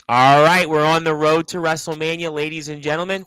All right, we're on the road to WrestleMania, ladies and gentlemen.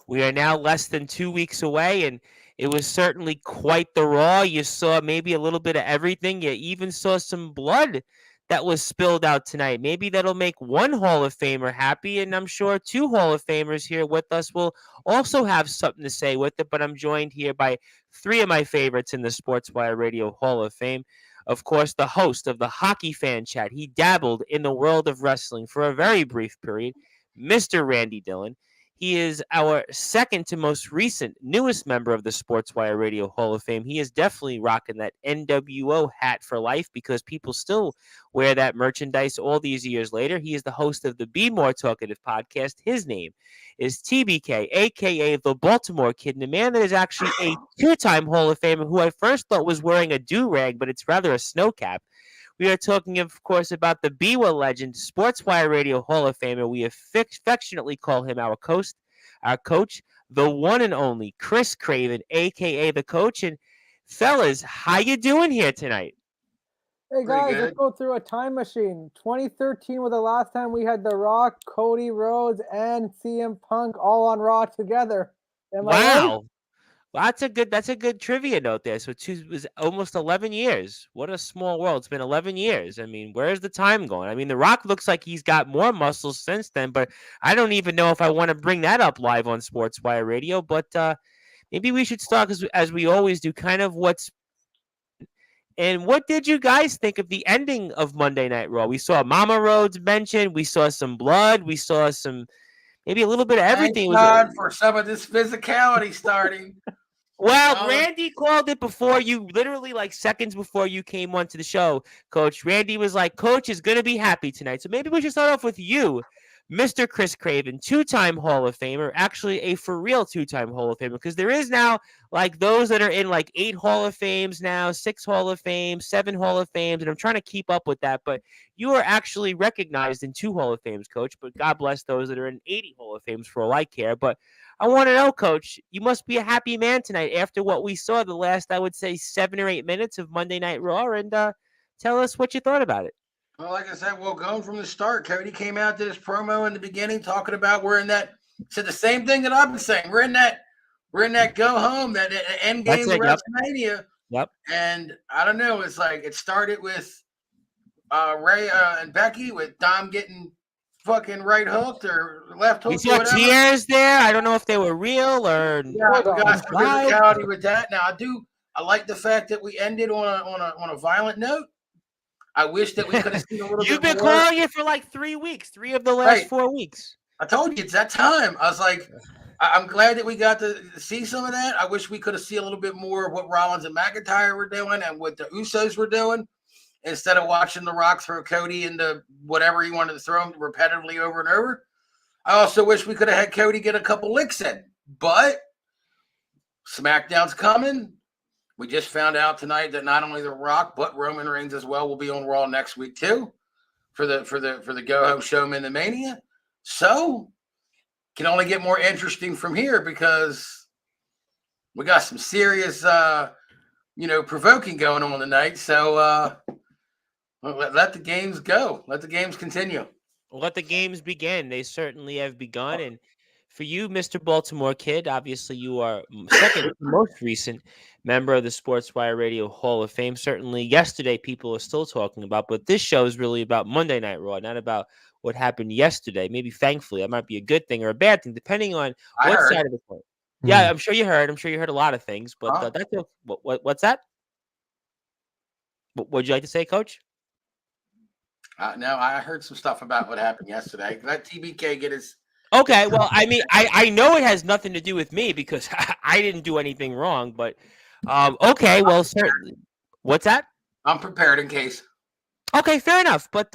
We are now less than 2 weeks away, and it was certainly quite the Raw. You saw maybe a little bit of everything. You even saw some blood that was spilled out tonight. Maybe that'll make one Hall of Famer happy, and I'm sure two Hall of Famers here with us will also have something to say with it. But I'm joined here by three of my favorites in the Sportswire Radio Hall of Fame. Of course, the host of the Hockey Fan Chat. He dabbled in the world of wrestling for a very brief period, Mr. Randy Dillon. He is our second to most recent, newest member of the Sportswire Radio Hall of Fame. He is definitely rocking that NWO hat for life because people still wear that merchandise all these years later. He is the host of the Be More Talkative podcast. His name is TBK, aka the Baltimore Kid, and a man that is actually a two-time Hall of Famer who I first thought was wearing a do-rag, but it's rather a snow cap. We are talking, of course, about the Biwa legend, Sportswire Radio Hall of Famer. We affectionately call him our coach, the one and only Chris Craven, aka the coach. And fellas, how you doing here tonight? Hey Pretty guys, let's good. go through a time machine. 2013 was the last time we had The Rock, Cody Rhodes, and CM Punk all on Raw together. Am I right? Wow. Well, that's a good trivia note there. So it was almost 11 years. What a small world. It's been 11 years. I mean, where's the time going? I mean, The Rock looks like he's got more muscles since then, but I don't even know if I want to bring that up live on Sportswire Radio. But maybe we should start as we always do, kind of what's and what did you guys think of the ending of Monday Night Raw? We saw Mama Rhodes mentioned. We saw some blood. We saw some maybe a little bit of Thank everything. It was God for some of this physicality starting. Well, Um, Randy called it before you, literally like seconds before you came onto the show, Coach. Randy was like, Coach is going to be happy tonight. So maybe we should start off with you, Mr. Chris Craven, two-time Hall of Famer, actually a for real two-time Hall of Famer, because there is now like those that are in like 8 Hall of Fames now, 6 Hall of Fame, 7 Hall of Fames, and I'm trying to keep up with that. But you are actually recognized in 2 Hall of Fames, Coach, but God bless those that are in 80 Hall of Fames for all I care. But I want to know, Coach, you must be a happy man tonight after what we saw the last, I would say, 7 or 8 minutes of Monday Night Raw, and tell us what you thought about it. well, like I said, well, going from the start, Cody came out to this promo in the beginning talking about we're in that. Said the same thing that I've been saying. We're in that go home, that end That's game of it. Yep. WrestleMania, Yep. and I don't know. It's like it started with Ray and Becky with Dom getting fucking right hooked or left We hooked or saw whatever. tears there. I don't know if they were real or Yeah, Hold we got on. some live. physicality with that. Now I like the fact that we ended on a violent note. I wish that we could have seen a little You've bit been more. calling it for like 3 weeks, 3 of the last Right. 4 weeks. I told you it's that time. I was like, I'm glad that we got to see some of that. I wish we could have seen a little bit more of what Rollins and McIntyre were doing and what the Usos were doing instead of watching The Rock throw Cody into whatever he wanted to throw him repetitively over and over. I also wish we could have had Cody get a couple licks in, but SmackDown's coming. We just found out tonight that not only The Rock but Roman Reigns as well will be on Raw next week too for the go home show in the Mania. So can only get more interesting from here because we got some serious provoking going on tonight. So let the games go. Let the games continue. Let the games begin. They certainly have begun. And for you, Mr. Baltimore Kid, obviously you are second most recent member of the Sportswire Radio Hall of Fame. Certainly yesterday people are still talking about, but this show is really about Monday Night Raw, not about what happened yesterday. Maybe thankfully that might be a good thing or a bad thing, depending on I what heard. side of the coin. Yeah, I'm sure you heard. I'm sure you heard a lot of things, but Huh? that's what's that? What would you like to say, Coach? Now I heard some stuff about what happened yesterday. Let TBK get his. Okay, well, I mean, I know it has nothing to do with me because I didn't do anything wrong, but okay, well, certainly. What's that? I'm prepared in case. Okay, fair enough. But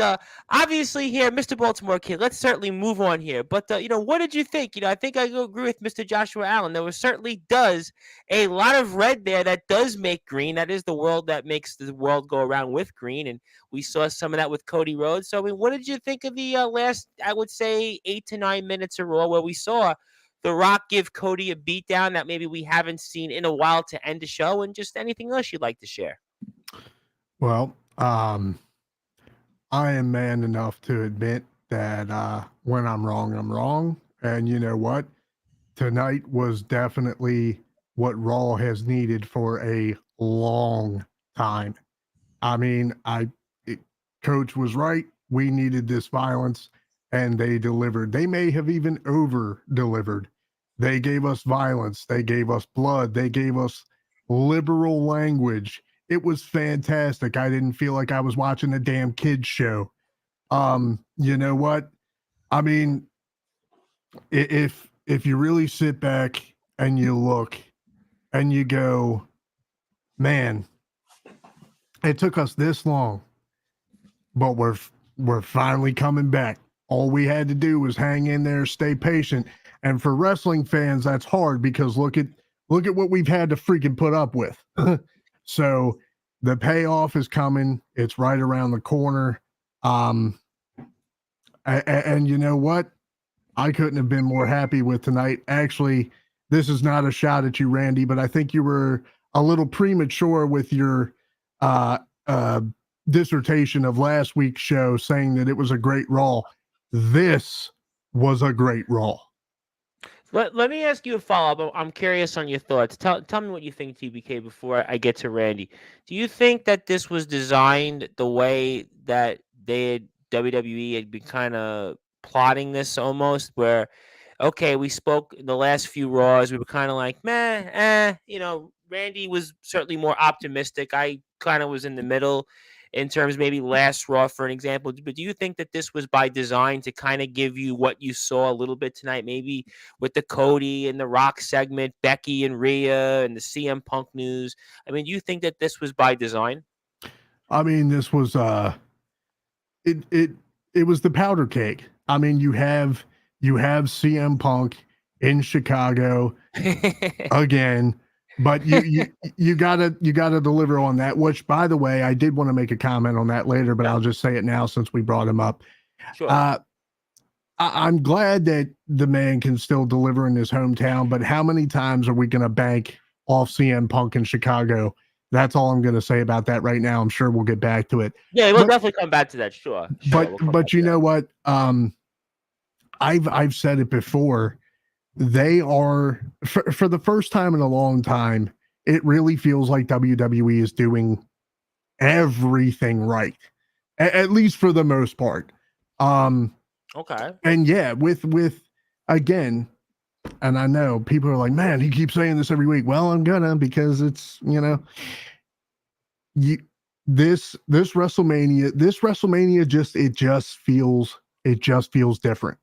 obviously, here, Mr. Baltimore Kid, let's certainly move on here. But what did you think? I think I agree with Mr. Joshua Allen. There was certainly does a lot of red there that does make green. That is the world that makes the world go around with green, and we saw some of that with Cody Rhodes. So, I mean, what did you think of the last, I would say, 8 to 9 minutes of Raw where we saw The Rock give Cody a beatdown that maybe we haven't seen in a while to end the show, and just anything else you'd like to share? Well, I am man enough to admit that when I'm wrong, I'm wrong. And you know what? Tonight was definitely what Raw has needed for a long time. I mean, Coach was right. We needed this violence, and they delivered. They may have even over delivered. They gave us violence. They gave us blood. They gave us liberal language. It was fantastic. I didn't feel like I was watching a damn kids show. You know what? I mean, if you really sit back and you look and you go, man, it took us this long, but we're finally coming back. All we had to do was hang in there, stay patient. And for wrestling fans, that's hard because look at what we've had to freaking put up with. So the payoff is coming. It's right around the corner. And you know what? I couldn't have been more happy with tonight. Actually, this is not a shot at you, Randy, but I think you were a little premature with your dissertation of last week's show saying that it was a great Raw. This was a great Raw. Let me ask you a follow-up. I'm curious on your thoughts. Tell me what you think, TBK, before I get to Randy. Do you think that this was designed the way that WWE had been kind of plotting this almost, where, okay, we spoke in the last few Raws, we were kind of like, meh, Randy was certainly more optimistic. I kind of was in the middle in terms maybe last Raw, for an example. But do you think that this was by design to kind of give you what you saw a little bit tonight, maybe with the Cody and the Rock segment, Becky and Rhea and the CM Punk news? I mean, do you think that this was by design? I mean, this was it was the powder cake. I mean, you have CM Punk in Chicago again, but you gotta deliver on that. Which, by the way, I did want to make a comment on that later, but I'll just say it now since we brought him up. Sure. I'm glad that the man can still deliver in his hometown, but how many times are we going to bank off CM Punk in Chicago? That's all I'm going to say about that right now. I'm sure we'll get back to it. Yeah, we'll definitely come back to that. Sure. But you know what? I've said it before. They are for the first time in a long time. It really feels like WWE is doing everything right, at least for the most part. Okay. And yeah, with again, and I know people are like, man, he keeps saying this every week. Well, I'm gonna, because it's, this WrestleMania just feels different.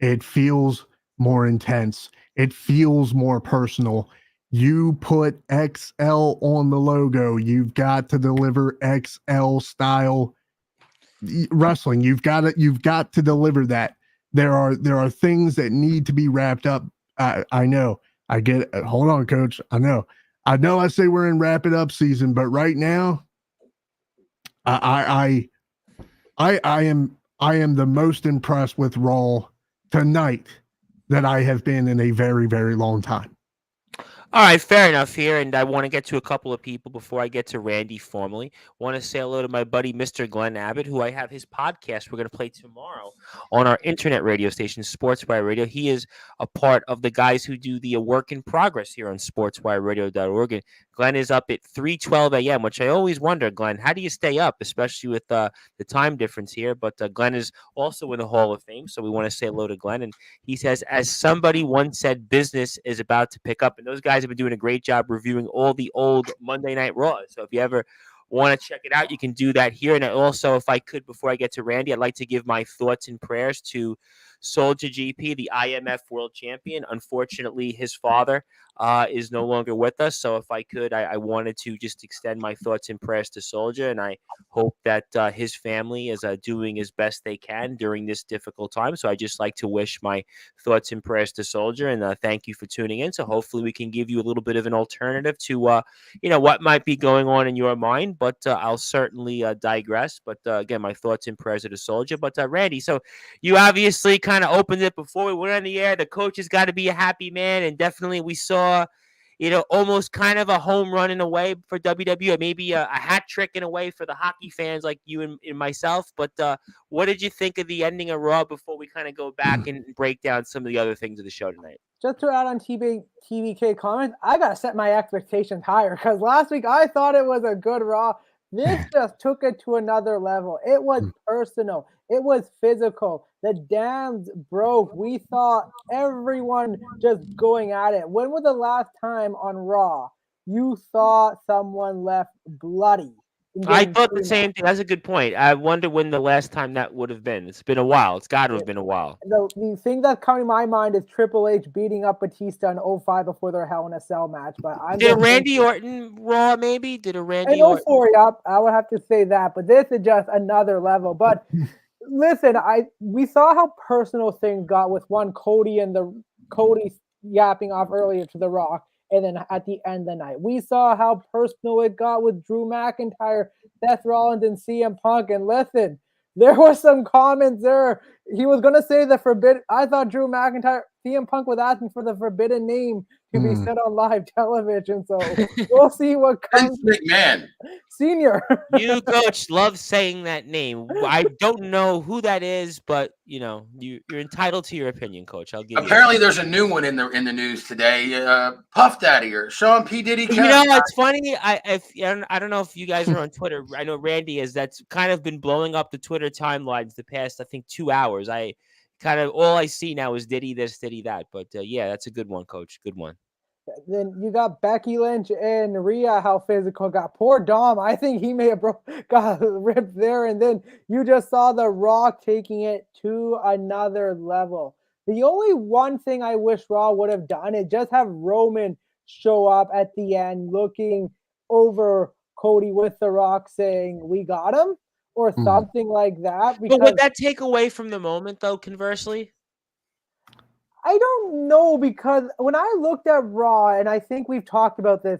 It feels more intense. It feels more personal. You put XL on the logo, you've got to deliver XL style wrestling. You've got to deliver that. There are things that need to be wrapped up. I know. I get it. Hold on, Coach. I know. I say we're in wrap it up season, but right now, I am the most impressed with Raw tonight that I have been in a very, very long time. All right, fair enough here, and I want to get to a couple of people before I get to Randy formally. Want to say hello to my buddy, Mr. Glenn Abbott, who I have his podcast we're going to play tomorrow on our internet radio station, Sportswire Radio. He is a part of the guys who do the work in progress here on sportswireradio.org. And Glenn is up at 3:12 a.m., which I always wonder, Glenn, how do you stay up, especially with the time difference here? But Glenn is also in the Hall of Fame, so we want to say hello to Glenn. And he says, as somebody once said, business is about to pick up, and those guys have been doing a great job reviewing all the old Monday Night Raws. So if you ever want to check it out, you can do that here. And also, if I could, before I get to Randy, I'd like to give my thoughts and prayers to Soldier GP, the IMF World Champion. Unfortunately, his father is no longer with us. So if I could, I wanted to just extend my thoughts and prayers to Soldier, and I hope that his family is doing as best they can during this difficult time. So I just like to wish my thoughts and prayers to Soldier, and thank you for tuning in. So hopefully we can give you a little bit of an alternative to what might be going on in your mind. But I'll certainly digress. But again, my thoughts and prayers are to Soldier. But Randy, so you obviously kind of opened it before we went on the air. The coach has got to be a happy man, and definitely we saw almost kind of a home run in a way for WWE, maybe a hat trick in a way for the hockey fans like you and myself. But what did you think of the ending of Raw before we kind of go back and break down some of the other things of the show tonight? Just to add on TBK comments, I gotta set my expectations higher because last week I thought it was a good Raw. This just took it to another level. It was personal. It was physical. The dams broke. We saw everyone just going at it. When was the last time on Raw you saw someone left bloody? I thought the same thing. That's a good point. I wonder when the last time that would have been. It's been a while. It's got to have been a while. The thing that's coming to my mind is Triple H beating up Batista in 05 before their Hell in a Cell match. But did Randy Orton Raw maybe? Did a Randy Orton? 04, yep. I would have to say that. But this is just another level. But listen, we saw how personal things got with Cody yapping off earlier to The Rock. And then at the end of the night, we saw how personal it got with Drew McIntyre, Seth Rollins, and CM Punk. And listen, there were some comments there. He was going to say the forbidden. I thought CM Punk was asking for the forbidden name to be said on live television. So we'll see what comes. McMahon. Senior. You, Coach, love saying that name. I don't know who that is, but you're entitled to your opinion, Coach. I'll give. Apparently, there's a new one in the news today. Puff Daddy or Sean P. Diddy. It's funny. I don't know if you guys are on Twitter. I know Randy is. That's kind of been blowing up the Twitter timelines the past, I think, 2 hours. All I see now is Diddy this, Diddy that. But yeah, that's a good one, Coach. Good one. Then you got Becky Lynch and Rhea, how physical got. Poor Dom. I think he may have got ripped there. And then you just saw The Rock taking it to another level. The only one thing I wish Raw would have done is just have Roman show up at the end looking over Cody with The Rock saying, "We got him," or something like that. But would that take away from the moment, though, conversely? I don't know, because when I looked at Raw, and I think we've talked about this,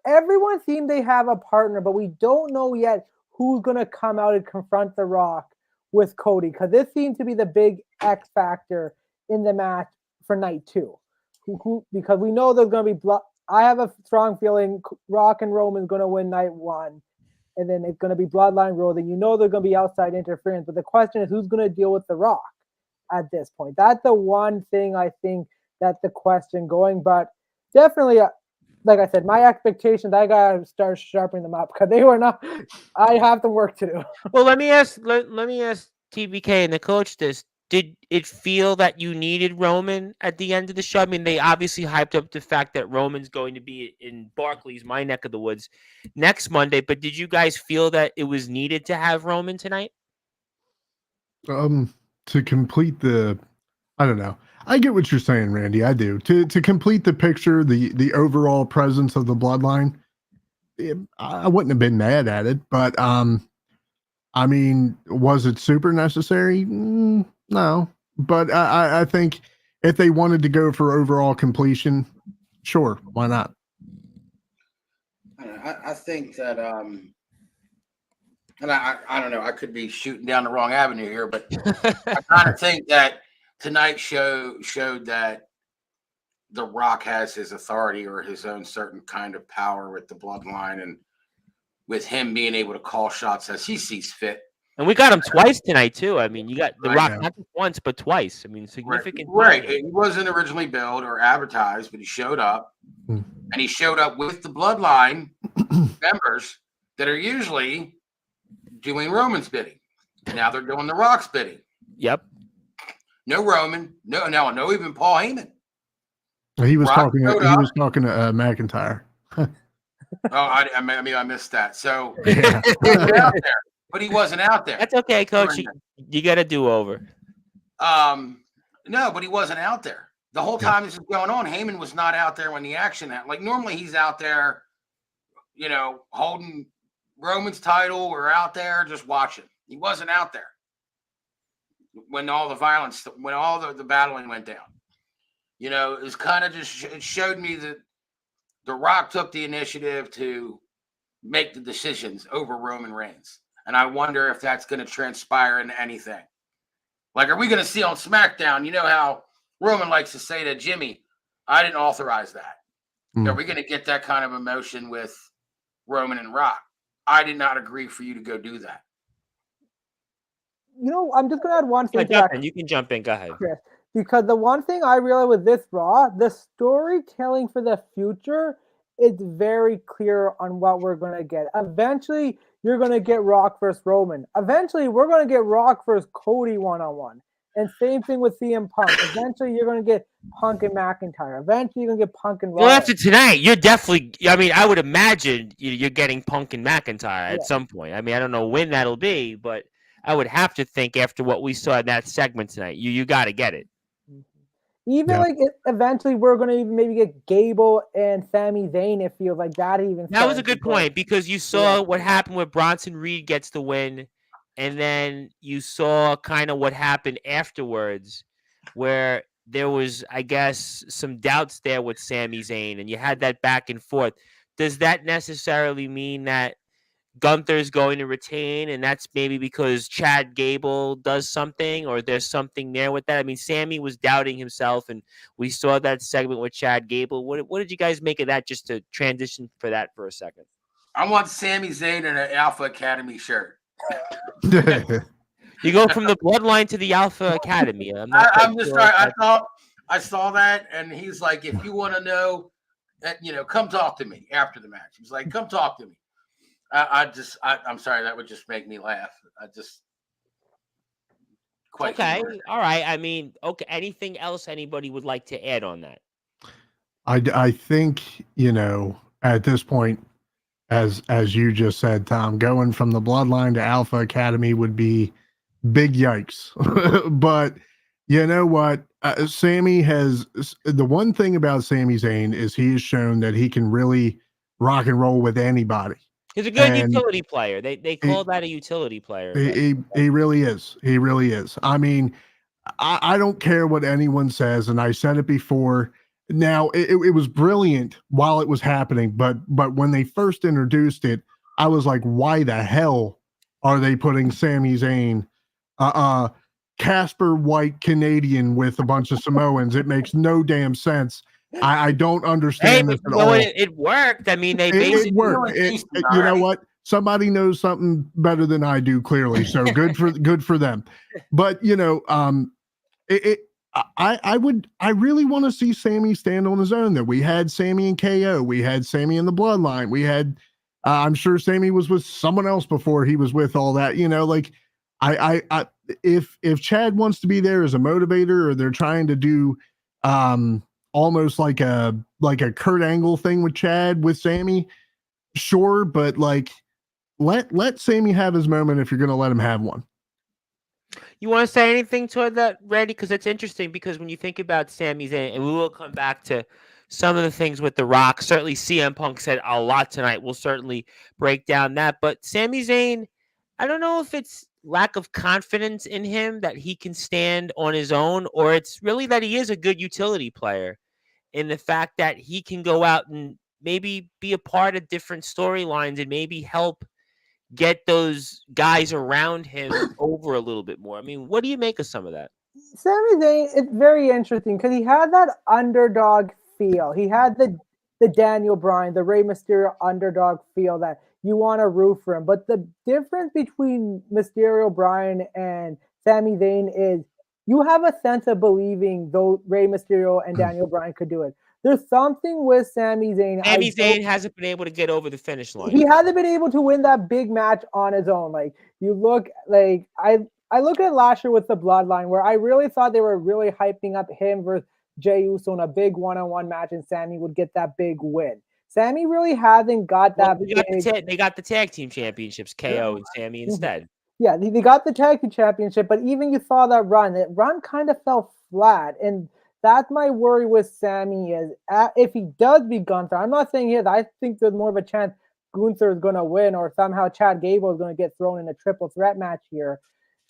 everyone seemed they have a partner, but we don't know yet who's going to come out and confront The Rock with Cody, because this seems to be the big X factor in the match for night 2. Because we know there's going to be I have a strong feeling Rock and Roman's going to win night 1, and then it's going to be Bloodline Road, and there's going to be outside interference. But the question is, who's going to deal with The Rock at this point? That's the one thing I think that's the question going. But definitely, like I said, my expectations, I got to start sharpening them up because they were not. I have some work to do. Well, let me ask TBK and the coach this. Did it feel that you needed Roman at the end of the show? I mean, they obviously hyped up the fact that Roman's going to be in Barclays, my neck of the woods, next Monday. But did you guys feel that it was needed to have Roman tonight? To complete I don't know. I get what you're saying, Randy. I do. To complete the picture, the overall presence of the Bloodline, I wouldn't have been mad at it. But I mean, was it super necessary? No. But I think if they wanted to go for overall completion, sure, why not? I think that and I don't know, I could be shooting down the wrong avenue here, but I kind of think that tonight's show showed that The Rock has his authority or his own certain kind of power with the Bloodline, and with him being able to call shots as he sees fit. And we got him twice tonight, too. I mean, you got The Rock not just once, but twice. I mean, significant. Right. He wasn't originally billed or advertised, but he showed up. And he showed up with the Bloodline members that are usually doing Roman's bidding. Now they're doing The Rock's bidding. Yep. No Roman. No, even Paul Heyman. He was talking to McIntyre. I missed that. So he was out there, but he wasn't out there. That's okay, Coach. You got a do-over. No, but he wasn't out there. The whole time this is going on, Heyman was not out there when the action happened. Like normally he's out there, holding Roman's title or out there just watching. He wasn't out there when all the violence, when all the battling went down. It was kind of it showed me that The Rock took the initiative to make the decisions over Roman Reigns. And I wonder if that's going to transpire into anything. Like, are we going to see on SmackDown, you know how Roman likes to say to Jimmy, I didn't authorize that. Are we going to get that kind of emotion with Roman and Rock? I did not agree for you to go do that. I'm just going to add one thing to that. You can jump in. Go ahead. Chris, because the one thing I realized with this Raw, the storytelling for the future is very clear on what we're going to get. Eventually, you're going to get Rock versus Roman. Eventually, we're going to get Rock versus Cody one-on-one. And same thing with CM Punk. Eventually, you're going to get Punk and McIntyre. Eventually, you're going to get Punk and Rollins. Well, after tonight, you're definitely. I mean, I would imagine you're getting Punk and McIntyre at some point. I mean, I don't know when that'll be, but I would have to think after what we saw in that segment tonight, you got to get it. Even eventually, we're going to even maybe get Gable and Sami Zayn. It feels like that even. That was a good point because you saw what happened with Bronson Reed gets the win. And then you saw kind of what happened afterwards where there was, I guess, some doubts there with Sami Zayn, and you had that back and forth. Does that necessarily mean that Gunther's going to retain, and that's maybe because Chad Gable does something, or there's something there with that? I mean, Sami was doubting himself, and we saw that segment with Chad Gable. What did you guys make of that, just to transition for that for a second? I want Sami Zayn in an Alpha Academy shirt. You go from the bloodline to the Alpha Academy. I'm just sorry. I saw that, and he's like, if you want to know, come talk to me after the match. He's like, come talk to me. I'm sorry, that would just make me laugh. Okay, all right. I mean, okay. Anything else anybody would like to add on that? I think at this point, as you just said, Tom, going from the bloodline to Alpha Academy would be big yikes. But you know what? Sami has the one thing about Sami Zayn is he has shown that he can really rock and roll with anybody. He's a good utility player. They call that a utility player. He really is. He really is. I mean, I don't care what anyone says, and I said it before. Now, it was brilliant while it was happening, but when they first introduced it, I was like, why the hell are they putting Sami Zayn, Casper White Canadian with a bunch of Samoans? It makes no damn sense. I don't understand this at all. It worked. I mean, it worked. You know what? Somebody knows something better than I do, clearly. So good for them. But I really want to see Sami stand on his own. That we had Sami and KO, we had Sami in the bloodline, we had I'm sure Sami was with someone else before he was with all that. If Chad wants to be there as a motivator, or they're trying to do almost like a Kurt Angle thing with Chad with Sami, sure, but let Sami have his moment if you're going to let him have one. You want to say anything toward that, Randy? Because it's interesting, because when you think about Sami Zayn, and we will come back to some of the things with The Rock. Certainly CM Punk said a lot tonight. We'll certainly break down that. But Sami Zayn, I don't know if it's lack of confidence in him that he can stand on his own, or it's really that he is a good utility player in the fact that he can go out and maybe be a part of different storylines and maybe help get those guys around him over a little bit more. I mean, what do you make of some of that? Sami Zayn, it's very interesting because he had that underdog feel. He had the Daniel Bryan, the Rey Mysterio underdog feel that you want to root for him. But the difference between Mysterio, Bryan, and Sami Zayn is you have a sense of believing though Rey Mysterio and Daniel Bryan could do it. There's something with Sami Zayn. Sami Zayn hasn't been able to get over the finish line. He hasn't been able to win that big match on his own. Like you look, like I look at last year with the Bloodline, where I really thought they were really hyping up him versus Jey Uso in a big one-on-one match, and Sami would get that big win. Sami really hasn't got that. They got the tag team championships, KO and Sami instead. Yeah, they got the tag team championship, but even you saw that run. That run kind of fell flat, and that's my worry with Sami is if he does beat Gunther. I'm not saying here that I think there's more of a chance Gunther is going to win, or somehow Chad Gable is going to get thrown in a triple threat match here,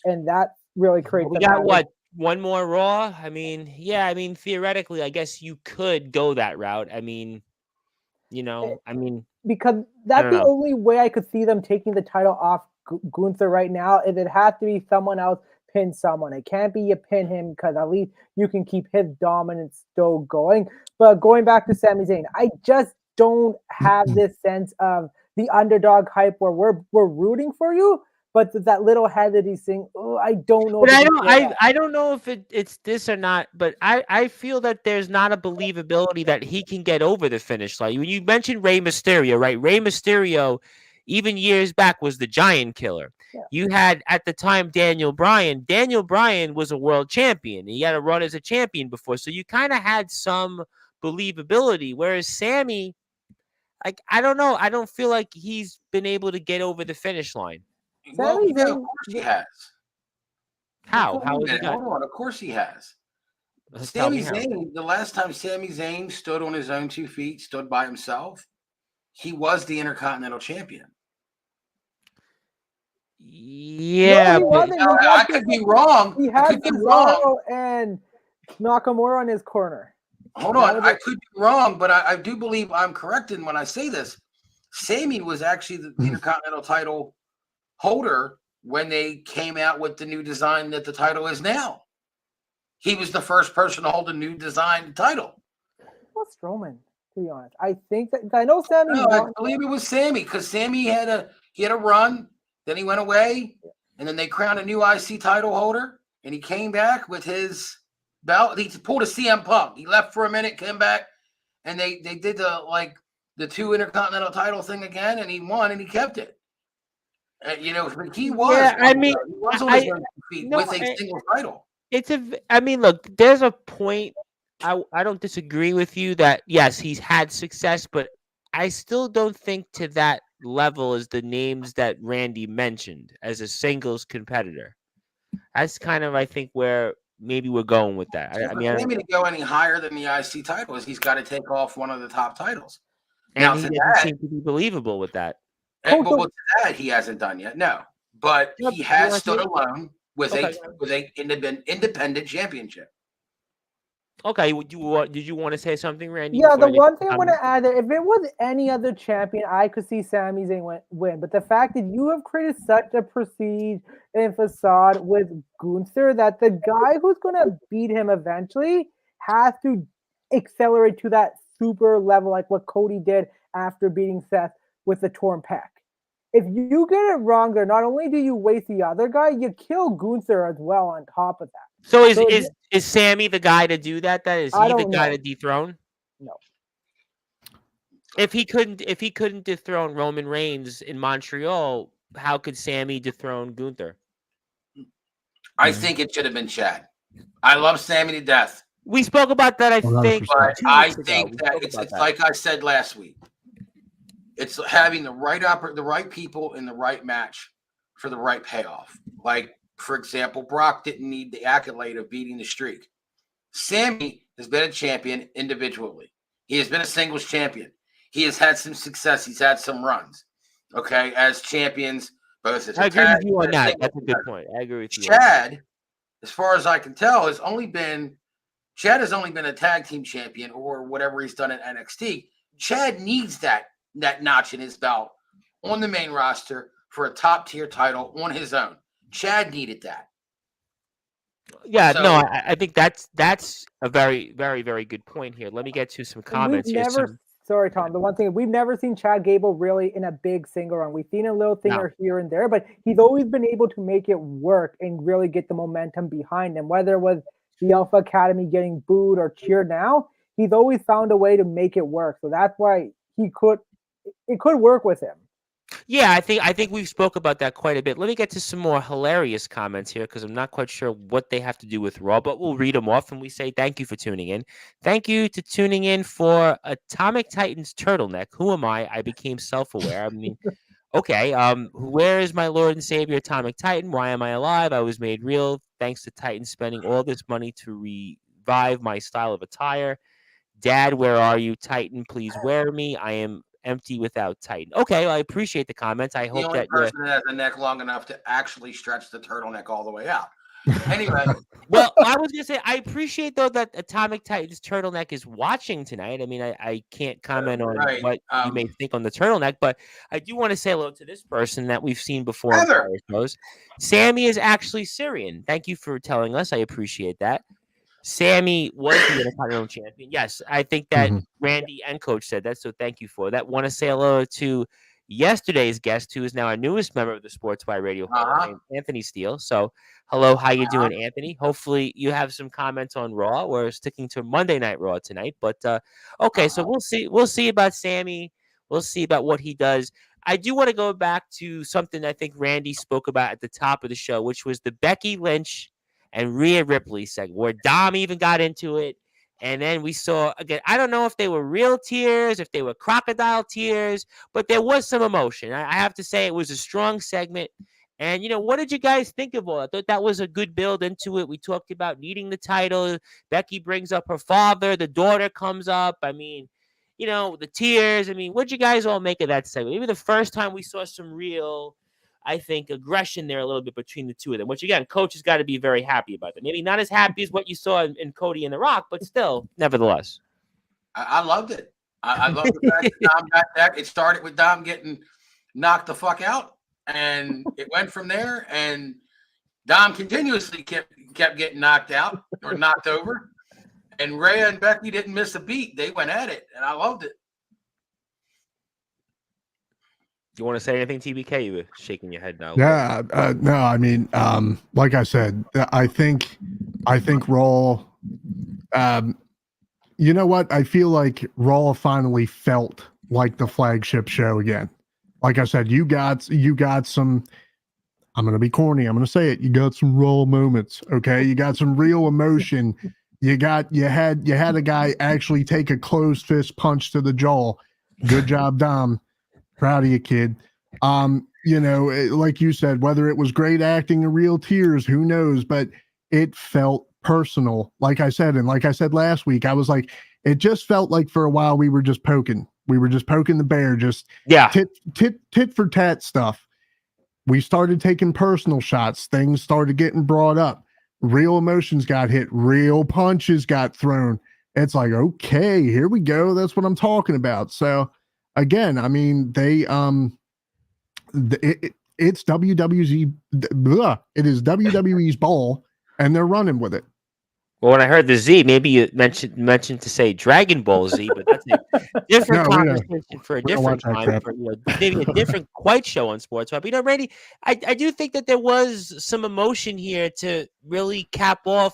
and that really creates. We got what? One more Raw? I mean, yeah. I mean, theoretically, I guess you could go that route. I mean, because that's the only way I could see them taking the title off Gunther right now. Is it has to be someone else pin someone. It can't be you pin him because at least you can keep his dominance still going. But going back to Sami Zayn, I just don't have this sense of the underdog hype where we're rooting for you, but that little head that he's saying, oh, I don't know. But if I he can don't pull that. I don't know if it's this or not, but I feel that there's not a believability that he can get over the finish line. When you mentioned Rey Mysterio, right? Rey Mysterio, even years back, was the giant killer. Yeah. You had at the time Daniel Bryan. Daniel Bryan was a world champion. He had a run as a champion before. So you kind of had some believability. Whereas Sammy, like, I don't know. I don't feel like he's been able to get over the finish line. Well, Sami yeah, of Zayn, course he has. How? Wait How a has he minute, got? hold on. Of course he has. Tell me Sami how. Zayn, the last time Sami Zayn stood on his own 2 feet, stood by himself, he was the Intercontinental Champion. Yeah, no, he but wasn't. I could be wrong. He I had could be wrong. Cesaro and Nakamura on his corner. Hold That on. was I it. could be wrong, but I do believe I'm corrected when I say this. Sammy was actually the Intercontinental title holder when they came out with the new design that the title is now. He was the first person to hold a new design title. What's Strowman? To be honest, I think that I know Sammy. No, I believe it was Sammy because Sammy had a run, then he went away, and then they crowned a new IC title holder, and he came back with his belt. He pulled a CM Punk. He left for a minute, came back, and they did the 2 Intercontinental title thing again, and he won and he kept it. He was. Yeah, I mean, he was on his own 2 feet with a single title. I mean, look, there's a point. I don't disagree with you that yes, he's had success, but I still don't think to that level as the names that Randy mentioned as a singles competitor. That's kind of, I think, where maybe we're going with that. I mean, For Sammy to go any higher than the IC title is he's got to take off one of the top titles. and Now he to doesn't that, seem to be believable with that. well, to that he hasn't done yet. No, but Yep, he has yeah, stood alone with Okay. a independent championship. Okay, did you want to say something, Randy? Yeah, before the I get one to thing I the want to comment? add there, if it was any other champion, I could see Sami Zayn win. But the fact that you have created such a prestige and facade with Gunther that the guy who's going to beat him eventually has to accelerate to that super level, like what Cody did after beating Seth with the torn pec. If you get it wrong there, not only do you waste the other guy, you kill Gunther as well on top of that. So So is Sammy the guy to do that? Then is I he the don't guy know. to dethrone? No. If he couldn't dethrone Roman Reigns in Montreal, how could Sammy dethrone Gunther? I think it should have been Chad. I love Sammy to death, We spoke about that, I 100%. think. but 2 I weeks ago. think We that spoke it's about that. like I said last week. It's having the right people in the right match for the right payoff. Like, for example, Brock didn't need the accolade of beating the streak. Sammy has been a champion individually. He has been a singles champion. He has had some success. He's had some runs, okay, as champions, both as I a agree tag with you on and a that. singles That's a good competitor. point. I agree with you. On that. Chad, as far as I can tell, has only been a tag team champion or whatever he's done at NXT. Chad needs that notch in his belt on the main roster for a top tier title on his own. Chad needed that. Yeah, So- no, I think that's a very, very, very good point here. Let me get to some And comments here. sorry, Tom. The one thing we've never seen Chad Gable really in a big single run. We've seen a little thing No. or here and there, but he's always been able to make it work and really get the momentum behind him. Whether it was the Alpha Academy getting booed or cheered now, he's always found a way to make it work. So that's why it could work with him. Yeah, I think we've spoke about that quite a bit. Let me get to some more hilarious comments here because I'm not quite sure what they have to do with Raw, but we'll read them off and we say thank you for tuning in. Thank you to tuning in for Atomic Titans turtleneck. Who am I? I became self-aware. I mean, okay. Where is my Lord and Savior Atomic Titan? Why am I alive? I was made real thanks to Titan spending all this money to revive my style of attire. Dad, where are you? Titan, please wear me. I am empty without Titan. Okay, well, I appreciate the comments. I The hope only that you're person that has a neck long enough to actually stretch the turtleneck all the way out. Anyway, Well, I was gonna say I appreciate though that Atomic Titans turtleneck is watching tonight. I mean, I can't comment on Right. what you may think on the turtleneck, but I do want to say hello to this person that we've seen before on Heather. prior shows. Sammy is actually Syrian. Thank you for telling us. I appreciate that. Sammy was the Intercontinental Champion. Yes, I think that Mhm. Randy and Coach said that, so thank you for that. Want to say hello to yesterday's guest, who is now our newest member of the Sportswire Radio Hall of Fame, Anthony Steele. So, hello, how you doing, Anthony? Hopefully, you have some comments on Raw. We're sticking to Monday Night Raw tonight, but okay. So we'll see. We'll see about Sammy. We'll see about what he does. I do want to go back to something I think Randy spoke about at the top of the show, which was the Becky Lynch and Rhea Ripley segment, where Dom even got into it. And then we saw, again, I don't know if they were real tears, if they were crocodile tears, but there was some emotion. I have to say it was a strong segment. And, what did you guys think of all? I thought that was a good build into it. We talked about needing the title. Becky brings up her father. The daughter comes up. I mean, the tears. I mean, what'd you guys all make of that segment? Maybe the first time we saw some real, I think, aggression there a little bit between the two of them, which again, Coach has got to be very happy about that. Maybe not as happy as what you saw in Cody and The Rock, but still, nevertheless. I loved it. I love the fact that Dom got that. It started with Dom getting knocked the fuck out, and it went from there. And Dom continuously kept getting knocked out or knocked over. And Rhea and Becky didn't miss a beat. They went at it, and I loved it. Do you want to say anything, TBK? You were shaking your head now. Yeah, no, I mean, like I said, I think Raw, you know what? I feel like Raw finally felt like the flagship show again. Like I said, you got some, I'm going to be corny, I'm going to say it. You got some Raw moments, okay? You got some real emotion. You had a guy actually take a closed fist punch to the jaw. Good job, Dom. Proud of you, kid. Like you said, whether it was great acting or real tears, who knows? But it felt personal. Like I said, and like I said last week, I was like, it just felt like for a while we were just poking. We were just poking the bear, just tit for tat stuff. We started taking personal shots. Things started getting brought up. Real emotions got hit. Real punches got thrown. It's like, okay, here we go. That's what I'm talking about. So again, I mean, it's WWE's, it is WWE's ball, and they're running with it. Well, when I heard the Z, maybe you mentioned to say Dragon Ball Z, but that's a different conversation for a different time, for maybe a different quite show on sports. But Randy, I do think that there was some emotion here to really cap off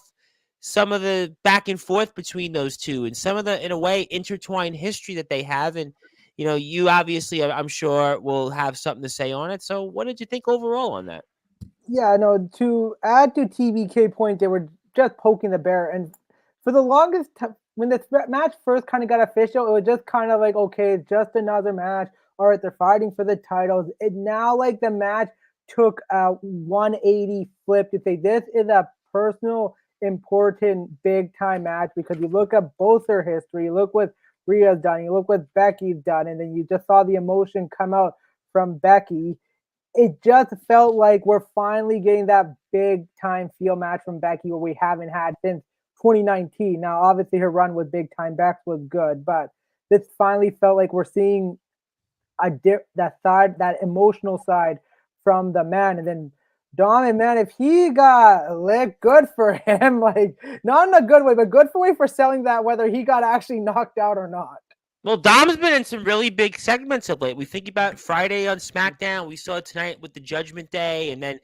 some of the back and forth between those two, and some of the, in a way, intertwined history that they have. And you obviously, I'm sure, will have something to say on it. So, what did you think overall on that? Yeah, no. To add to TBK point, they were just poking the bear, and for the longest time, when the match first kind of got official, it was just kind of like, okay, it's just another match. All right, they're fighting for the titles. It now, like, the match took a 180 flip to say this is a personal, important, big time match, because you look at both their history, you look what Rhea's done, you look what Becky's done, and then you just saw the emotion come out from Becky. It just felt like we're finally getting that big time feel match from Becky, what we haven't had since 2019. Now, obviously, her run with Big Time Bex was good, but this finally felt like we're seeing that emotional side from the man. And then Dom, and man, if he got licked, good for him. Like, not in a good way, but good for selling that, whether he got actually knocked out or not. Well, Dom's been in some really big segments of late. We think about Friday on SmackDown. We saw it tonight with the Judgment Day, and then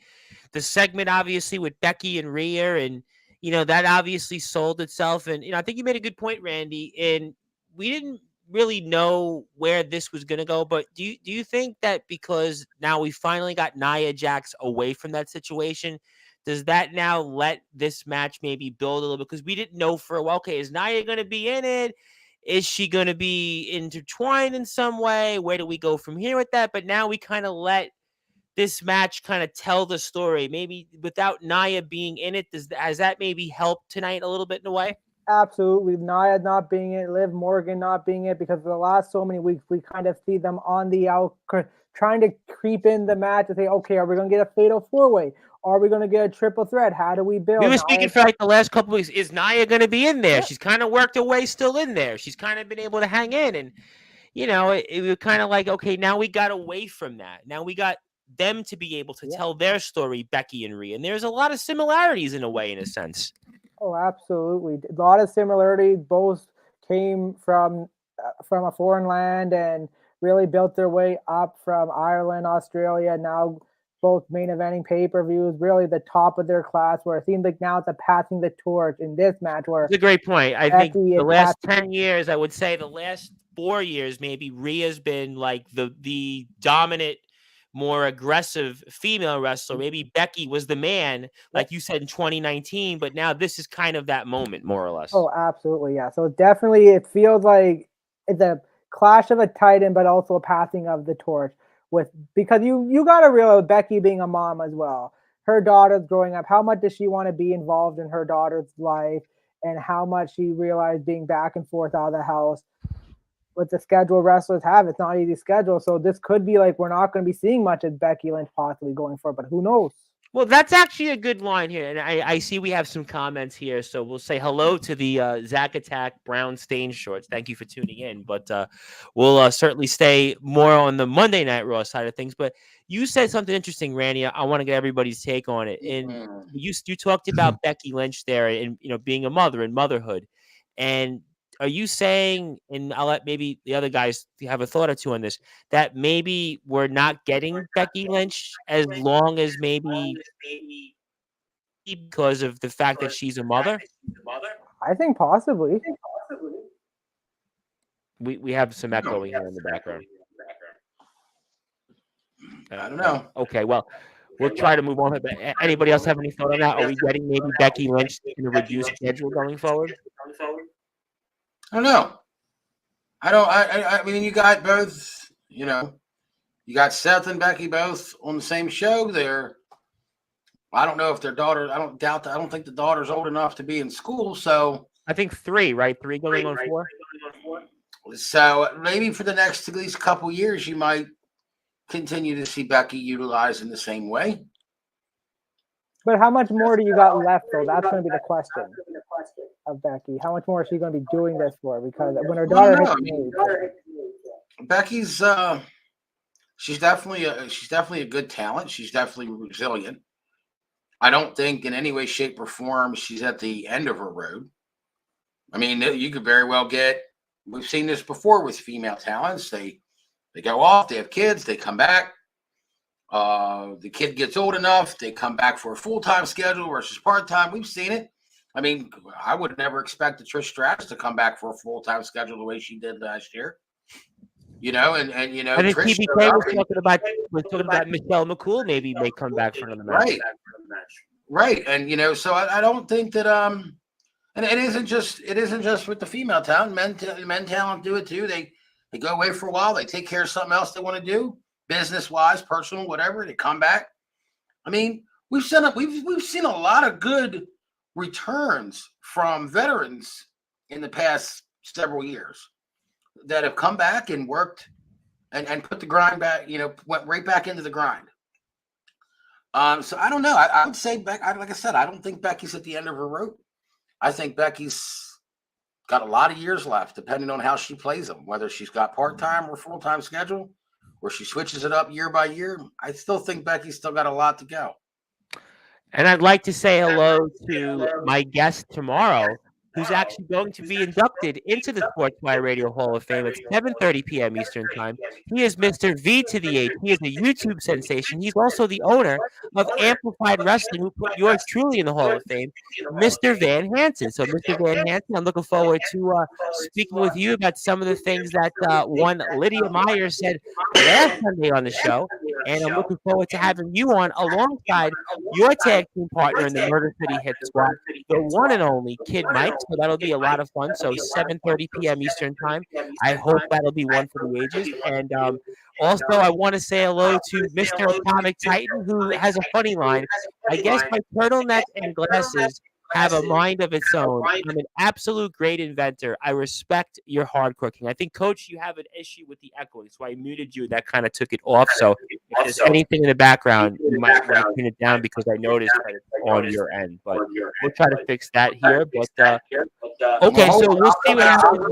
the segment, obviously, with Becky and Rhea, and that obviously sold itself. And I think you made a good point, Randy. And we didn't really know where this was going to go, but do you think that because now we finally got Nia Jax away from that situation, does that now let this match maybe build a little bit? Because we didn't know for a while. Okay, is Nia going to be in it? Is she going to be intertwined in some way? Where do we go from here with that? But now we kind of let this match kind of tell the story. Maybe without Nia being in it, has that maybe helped tonight a little bit in a way? Absolutely. Nia not being it, Liv Morgan not being it, because for the last so many weeks, we kind of see them on the out, trying to creep in the match and say, okay, are we going to get a fatal four-way? Are we going to get a triple threat? How do we build? We were Now, speaking for like the last couple weeks. Is Nia going to be in there? Yeah. She's kind of worked her way still in there. She's kind of been able to hang in. And, it was kind of like, okay, now we got away from that. Now we got them to be able to tell their story, Becky and Rhea. And there's a lot of similarities in a way, in a sense. Oh, absolutely. A lot of similarities. Both came from a foreign land and really built their way up from Ireland, Australia. Now both main eventing pay-per-views, really the top of their class, where it seems like now it's a passing the torch in this match. Where it's a great point. I think Becky the is last 10 years, I would say the last 4 years, maybe Rhea's been like the dominant, more aggressive female wrestler. Maybe Becky was the man, like you said, in 2019, but now this is kind of that moment, more or less. Oh, absolutely, yeah. So definitely, it feels like it's a clash of a titan, but also a passing of the torch. Because you got to realize Becky being a mom as well. Her daughter's growing up. How much does she want to be involved in her daughter's life, and how much she realized being back and forth out of the house with the schedule wrestlers have. It's not easy schedule. So this could be like we're not going to be seeing much of Becky Lynch possibly going forward, but who knows? Well, that's actually a good line here. And I see we have some comments here. So we'll say hello to the Zack Attack Brown Stain Shorts. Thank you for tuning in. But we'll certainly stay more on the Monday Night Raw side of things. But you said something interesting, Randy. I want to get everybody's take on it. And you talked about Becky Lynch there and, being a mother and motherhood. And are you saying, and I'll let maybe the other guys have a thought or two on this, that maybe we're not getting Becky Lynch as long as maybe because of the fact that she's a mother? I think possibly. We have some echoing here in the background. I don't know. Okay, well, we'll try to move on. But anybody else have any thought on that? Are we getting maybe Becky Lynch in a reduced schedule going forward? I don't know. I mean, you got both, you got Seth and Becky both on the same show there. I don't know if their daughter, I don't think the daughter's old enough to be in school. So I think 3, right? 3 going on 4. So maybe for the next at least couple years, you might continue to see Becky utilized in the same way. But how much more do you got left, though? That's going to be the question of Becky. How much more is she going to be doing this for? Because when her daughter Becky's she's definitely a good talent. She's definitely resilient. I don't think in any way, shape, or form she's at the end of her road. I mean, you could very well we've seen this before with female talents. They go off, they have kids, they come back. The kid gets old enough, they come back for a full-time schedule versus part-time. We've seen it. I mean, I would never expect Trish Stratus to come back for a full-time schedule the way she did last year. And I think Trish TBK was talking about Michelle McCool maybe may come back for another match. Right. And so I don't think that and it isn't just with the female talent. Men talent do it too. They go away for a while, they take care of something else they want to do. Business-wise, personal, whatever, they come back. I mean, we've seen a lot of good returns from veterans in the past several years that have come back and worked and put the grind back, went right back into the grind. So I don't know. I would say like I said, I don't think Becky's at the end of her rope. I think Becky's got a lot of years left, depending on how she plays them, whether she's got part-time or full-time schedule, where she switches it up year by year. I still think Becky's still got a lot to go. And I'd like to say hello to my guest tomorrow, who's actually going to be inducted into the Sportzwire Radio Hall of Fame at 7:30 p.m. Eastern Time. He is Mr. V to the H. He is a YouTube sensation. He's also the owner of Amplified Wrestling, who put yours truly in the Hall of Fame, Mr. Van Hansen. So, Mr. Van Hansen, I'm looking forward to speaking with you about some of the things that one Lydia Myers said last Sunday on the show. And I'm looking forward to having you on alongside your tag team partner in the Murder City Hit Squad, the one and only Kid Mike. So that'll be a lot of fun. So 7:30 p.m. Eastern Time. I hope that'll be one for the ages. And also, I want to say hello to Mr. Atomic Titan, who has a funny line. I guess my turtleneck and glasses have a mind of its own. I'm an absolute great inventor. I respect your hard cooking. I think, Coach, you have an issue with the echoing, so I muted you. That kind of took it off. So if there's anything in the background, you might want to tune it down because I noticed that it's on your end. But we'll try to fix that here. But okay, so we'll see what happens.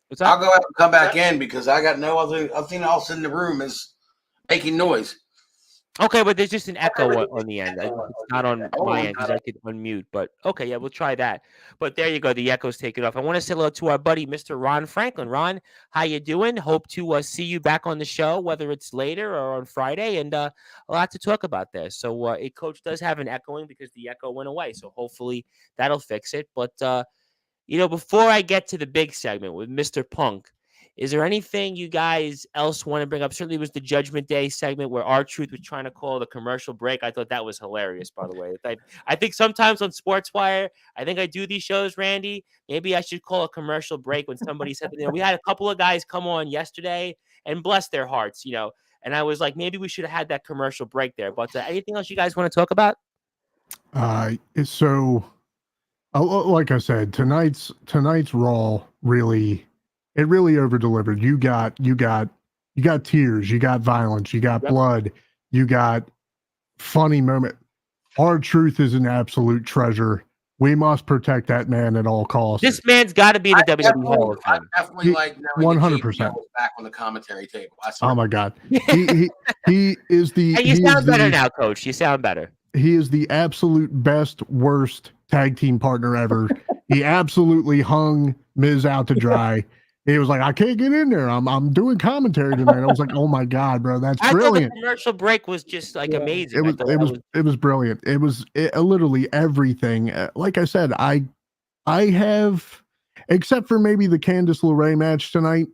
What's I'll up? go out and come back in because I got no other else in the room is making noise. Okay, but there's just an echo on the end. It's not on my end because I could unmute. But okay, yeah, we'll try that. But there you go. The echo's taken off. I want to say hello to our buddy, Mr. Ron Franklin. Ron, how you doing? Hope to see you back on the show, whether it's later or on Friday, and a lot to talk about there. So a coach does have an echoing because the echo went away. So hopefully that'll fix it. But before I get to the big segment with Mr. Punk, is there anything you guys else want to bring up? Certainly it was the Judgment Day segment where R-Truth was trying to call the commercial break. I thought that was hilarious, by the way. I think sometimes on Sportswire, I think I do these shows, Randy. Maybe I should call a commercial break when somebody said, we had a couple of guys come on yesterday and bless their hearts, and I was like, maybe we should have had that commercial break there. But anything else you guys want to talk about? So, like I said, tonight's Raw really over delivered. You got tears, you got violence, you got blood, you got funny moment. R-Truth is an absolute treasure. We must protect that man at all costs. This man's got to be in the WWE Hall of Fame. I definitely like knowing 100% back on the commentary table. Oh my God, he is the. Hey, you sound better now, Coach. You sound better. He is the absolute best, worst tag team partner ever. He absolutely hung Miz out to dry. He was like, I can't get in there. I'm doing commentary tonight. I was like, oh my God, bro, that's brilliant. The commercial break was just amazing. It was brilliant. It was literally everything. Like I said, I have, except for maybe the Candice LeRae match tonight,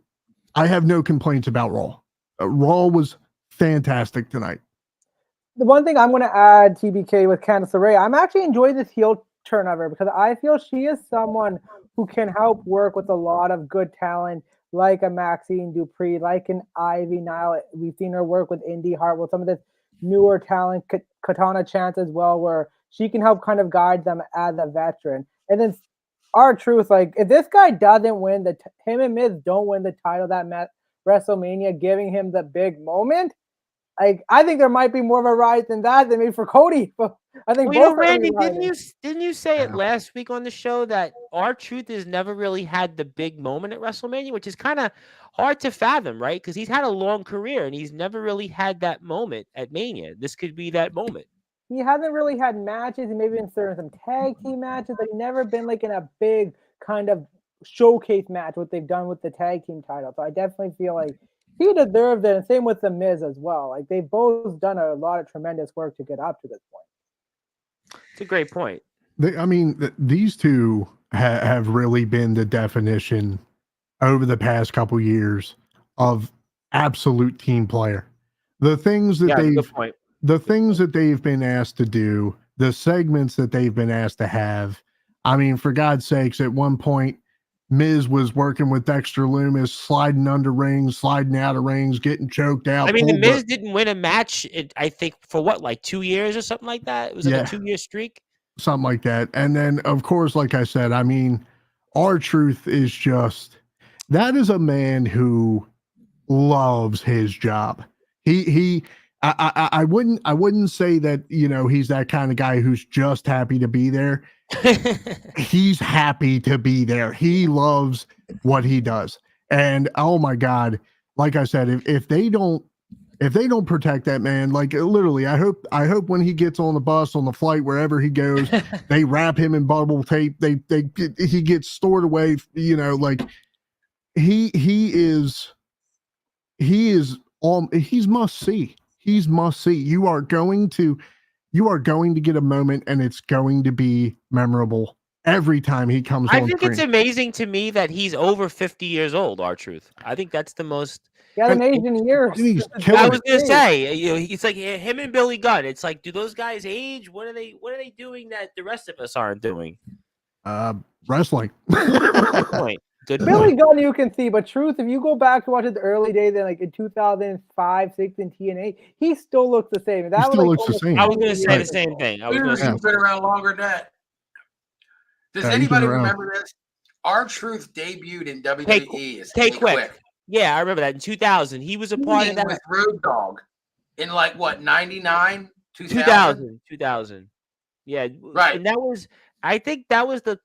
I have no complaints about Raw. Raw was fantastic tonight. The one thing I'm going to add, TBK, with Candice LeRae, I'm actually enjoying this heel turn of her because I feel she is someone who can help work with a lot of good talent, like a Maxine Dupree, like an Ivy Nile. We've seen her work with Indy Hartwell, some of this newer talent, Katana Chance as well, where she can help kind of guide them as a veteran. And then R-Truth, like, if this guy doesn't win, him and Miz don't win the title that WrestleMania, giving him the big moment, like, I think there might be more of a rise than that than maybe for Cody. But I think Randy, didn't you say it last week on the show that R-Truth has never really had the big moment at WrestleMania, which is kind of hard to fathom, right? Because he's had a long career and he's never really had that moment at Mania. This could be that moment. He hasn't really had matches. He maybe been in some tag team matches, but never been like in a big kind of showcase match, what they've done with the tag team title. So I definitely feel like he deserved it, and same with The Miz as well. Like, they've both done a lot of tremendous work to get up to this point. It's a great point. These two have really been the definition over the past couple years of absolute team player. The things that they've been asked to do, the segments that they've been asked to have. I mean, for God's sakes, at one point, Miz was working with Dexter Lumis, sliding under rings, sliding out of rings, getting choked out. I mean, the Miz didn't win a match, I think, for what, like 2 years or something like that? It was like a 2-year streak? Something like that. And then, of course, like I said, I mean, R-Truth is just, that is a man who loves his job. I wouldn't say that, he's that kind of guy who's just happy to be there. He's happy to be there. He loves what he does. And oh my God, like I said, if they don't protect that man, like literally, I hope when he gets on the bus, on the flight, wherever he goes, they wrap him in bubble tape. He gets stored away, like he's must see. He's must see. You are going to get a moment, and it's going to be memorable every time he comes on. I think it's amazing to me that he's over 50 years old, R-Truth. I think that's the most. Yeah, an age in years. I was gonna say, it's like him and Billy Gunn. It's like, do those guys age? What are they doing that the rest of us aren't doing? Wrestling. Good point. Billy Gunn, you can see, but Truth, if you go back to watch the early days, like in 2005, 6 in TNA, he still looks the same. He still looks the same. I was going to say the same thing. He's been around longer than that. Does he's been anybody around. remember this? R-Truth debuted in K WWE as K K-Quick. Quick. Yeah, I remember that in 2000. He was a part of that. With Road Dogg in like what 99, 2000. Yeah, Right. and that was, I think that was the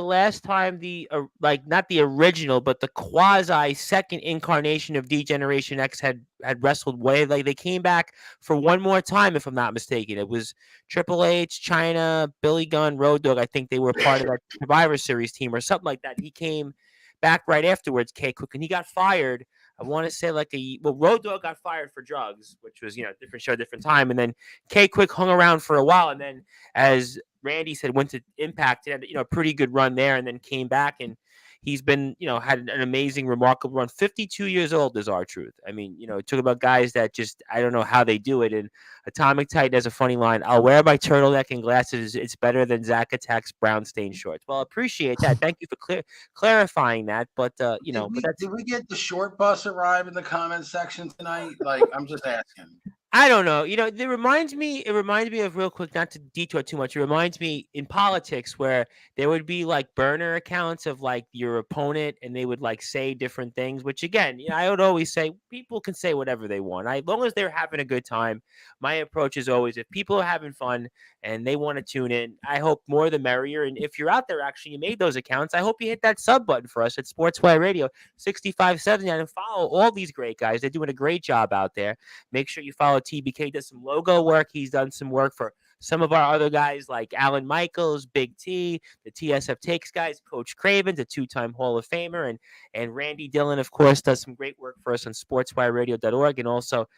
last time the like not the original, but the quasi second incarnation of D-Generation X had wrestled way. Like they came back for one more time, if I'm not mistaken. It was Triple H, China, Billy Gunn, Road Dogg. I think they were part of that Survivor Series team or something like that. He came back right afterwards, K-Quick, and he got fired. I want to say Road Dogg got fired for drugs, which was, different show, different time. And then K-Quick hung around for a while. And then, as Randy said, went to Impact, had, a pretty good run there, and then came back. And he's been, had an amazing, remarkable run. 52 years old is R-Truth. I mean, talk about guys that just, I don't know how they do it. And Atomic Titan has a funny line: "I'll wear my turtleneck and glasses. It's better than Zack Attack's brown stain shorts." Well, I appreciate that. Thank you for clarifying that. But, but that's, did we get the short bus arrive in the comment section tonight? Like, I'm just asking. I don't know. It reminds me of, real quick, not to detour too much. It reminds me in politics where there would be like burner accounts of like your opponent, and they would like say different things, which again, I would always say people can say whatever they want. As long as they're having a good time, my approach is always, if people are having fun and they want to tune in, I hope more the merrier. And if you're out there, actually, you made those accounts, I hope you hit that sub button for us at Sportswire Radio 6579 and follow all these great guys. They're doing a great job out there. Make sure you follow TBK. Does some logo work. He's done some work for some of our other guys like Alan Michaels, Big T, the TSF Takes guys, Coach Craven's a two-time Hall of Famer, and Randy Dillon, of course, does some great work for us on sportswireradio.org. And also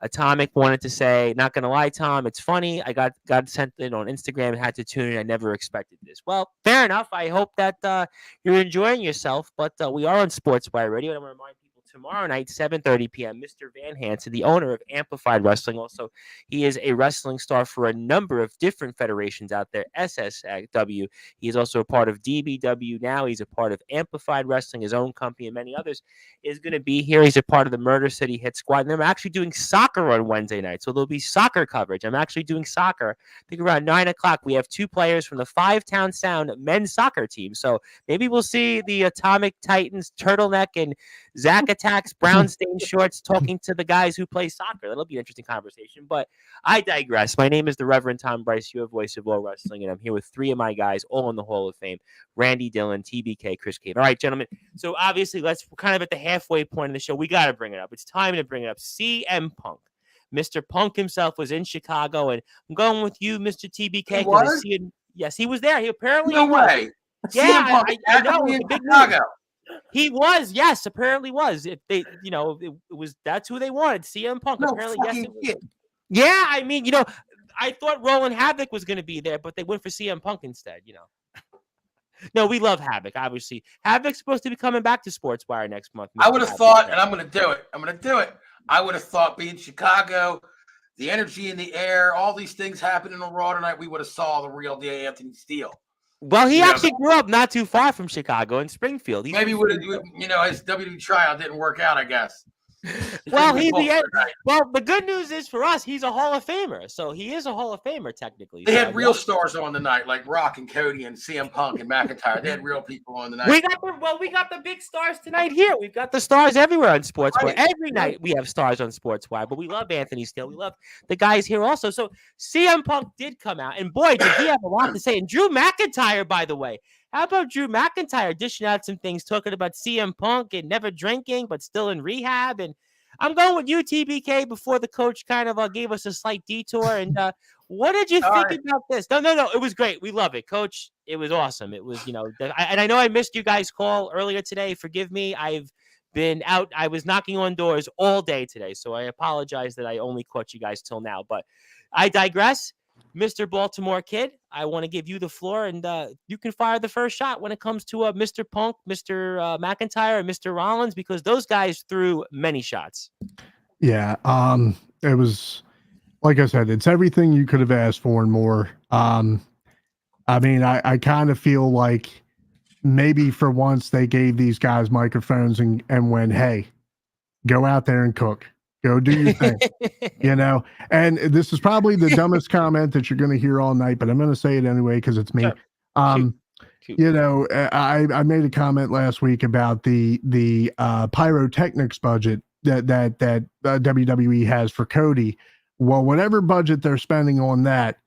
Atomic wanted to say, not going to lie, Tom, it's funny. I got sent it on Instagram and had to tune in. I never expected this. Well, fair enough. I hope that you're enjoying yourself, but we are on Sportswire Radio, and I want to remind people, tomorrow night, 7:30 p.m., Mr. Van Hansen, the owner of Amplified Wrestling. Also, he is a wrestling star for a number of different federations out there, SSW. He is also a part of DBW now. He's a part of Amplified Wrestling, his own company, and many others. Is going to be here. He's a part of the Murder City Hit Squad. And I'm actually doing soccer on Wednesday night, so there'll be soccer coverage. I'm actually doing soccer. I think around 9 o'clock, we have two players from the Five Town Sound men's soccer team. So maybe we'll see the Atomic Titans turtleneck and Zack Attack's brown stain shorts talking to the guys who play soccer. That'll be an interesting conversation, but I digress. My name is the Reverend Tom Bryce, your voice of all wrestling, and I'm here with three of my guys, all in the Hall of Fame: Randy Dillon, TBK, Chris Cave. All right, gentlemen. So obviously, we're kind of at the halfway point of the show. We got to bring it up. It's time to bring it up. CM Punk. Mr. Punk himself was in Chicago, and I'm going with you, Mr. TBK. He was? Yes, he was there. He apparently No way. Yeah, I know. In It's a big Chicago. He was, yes, apparently was. If they, it was, that's who they wanted. CM Punk. No apparently, yes, fucking it was. shit. Yeah, I mean, I thought Roland Havoc was going to be there, but they went for CM Punk instead. No, we love Havoc. Obviously, Havoc's supposed to be coming back to Sportswire next month. I would have thought, and I'm going to do it. I would have thought, being Chicago, the energy in the air, all these things happening on Raw tonight, we would have saw the real Anthony Steele. Well, he actually grew up not too far from Chicago in Springfield. Maybe would have, his WWE tryout didn't work out, I guess. Well, the good news is for us, he's a Hall of Famer. So he is a Hall of Famer technically. They had real stars on the night, like Rock and Cody and CM Punk and McIntyre. They had real people on the night. We got the big stars tonight here. We've got the stars everywhere on Sportswire. Right. Every night we have stars on Sportswire, but we love Anthony Steele. We love the guys here also. So CM Punk did come out, and boy, did he have a lot to say. And Drew McIntyre, by the way. How about Drew McIntyre dishing out some things, talking about CM Punk and never drinking, but still in rehab? And I'm going with you, TBK, before the coach kind of gave us a slight detour. And what did you think about this? No. It was great. We love it, Coach. It was awesome. It was, and I know I missed you guys' call earlier today. Forgive me. I've been out. I was knocking on doors all day today, so I apologize that I only caught you guys till now. But I digress. Mr. Baltimore Kid, I want to give you the floor, and you can fire the first shot when it comes to Mr. Punk, Mr. McIntyre, and Mr. Rollins, because those guys threw many shots. Yeah, it was, like I said, it's everything you could have asked for and more. I mean, I kind of feel like maybe for once they gave these guys microphones and went, hey, go out there and cook. Go do your thing, and this is probably the dumbest comment that you're going to hear all night, but I'm going to say it anyway because it's me. Sure. You know, I made a comment last week about the pyrotechnics budget that WWE has for Cody. Well, whatever budget they're spending on that,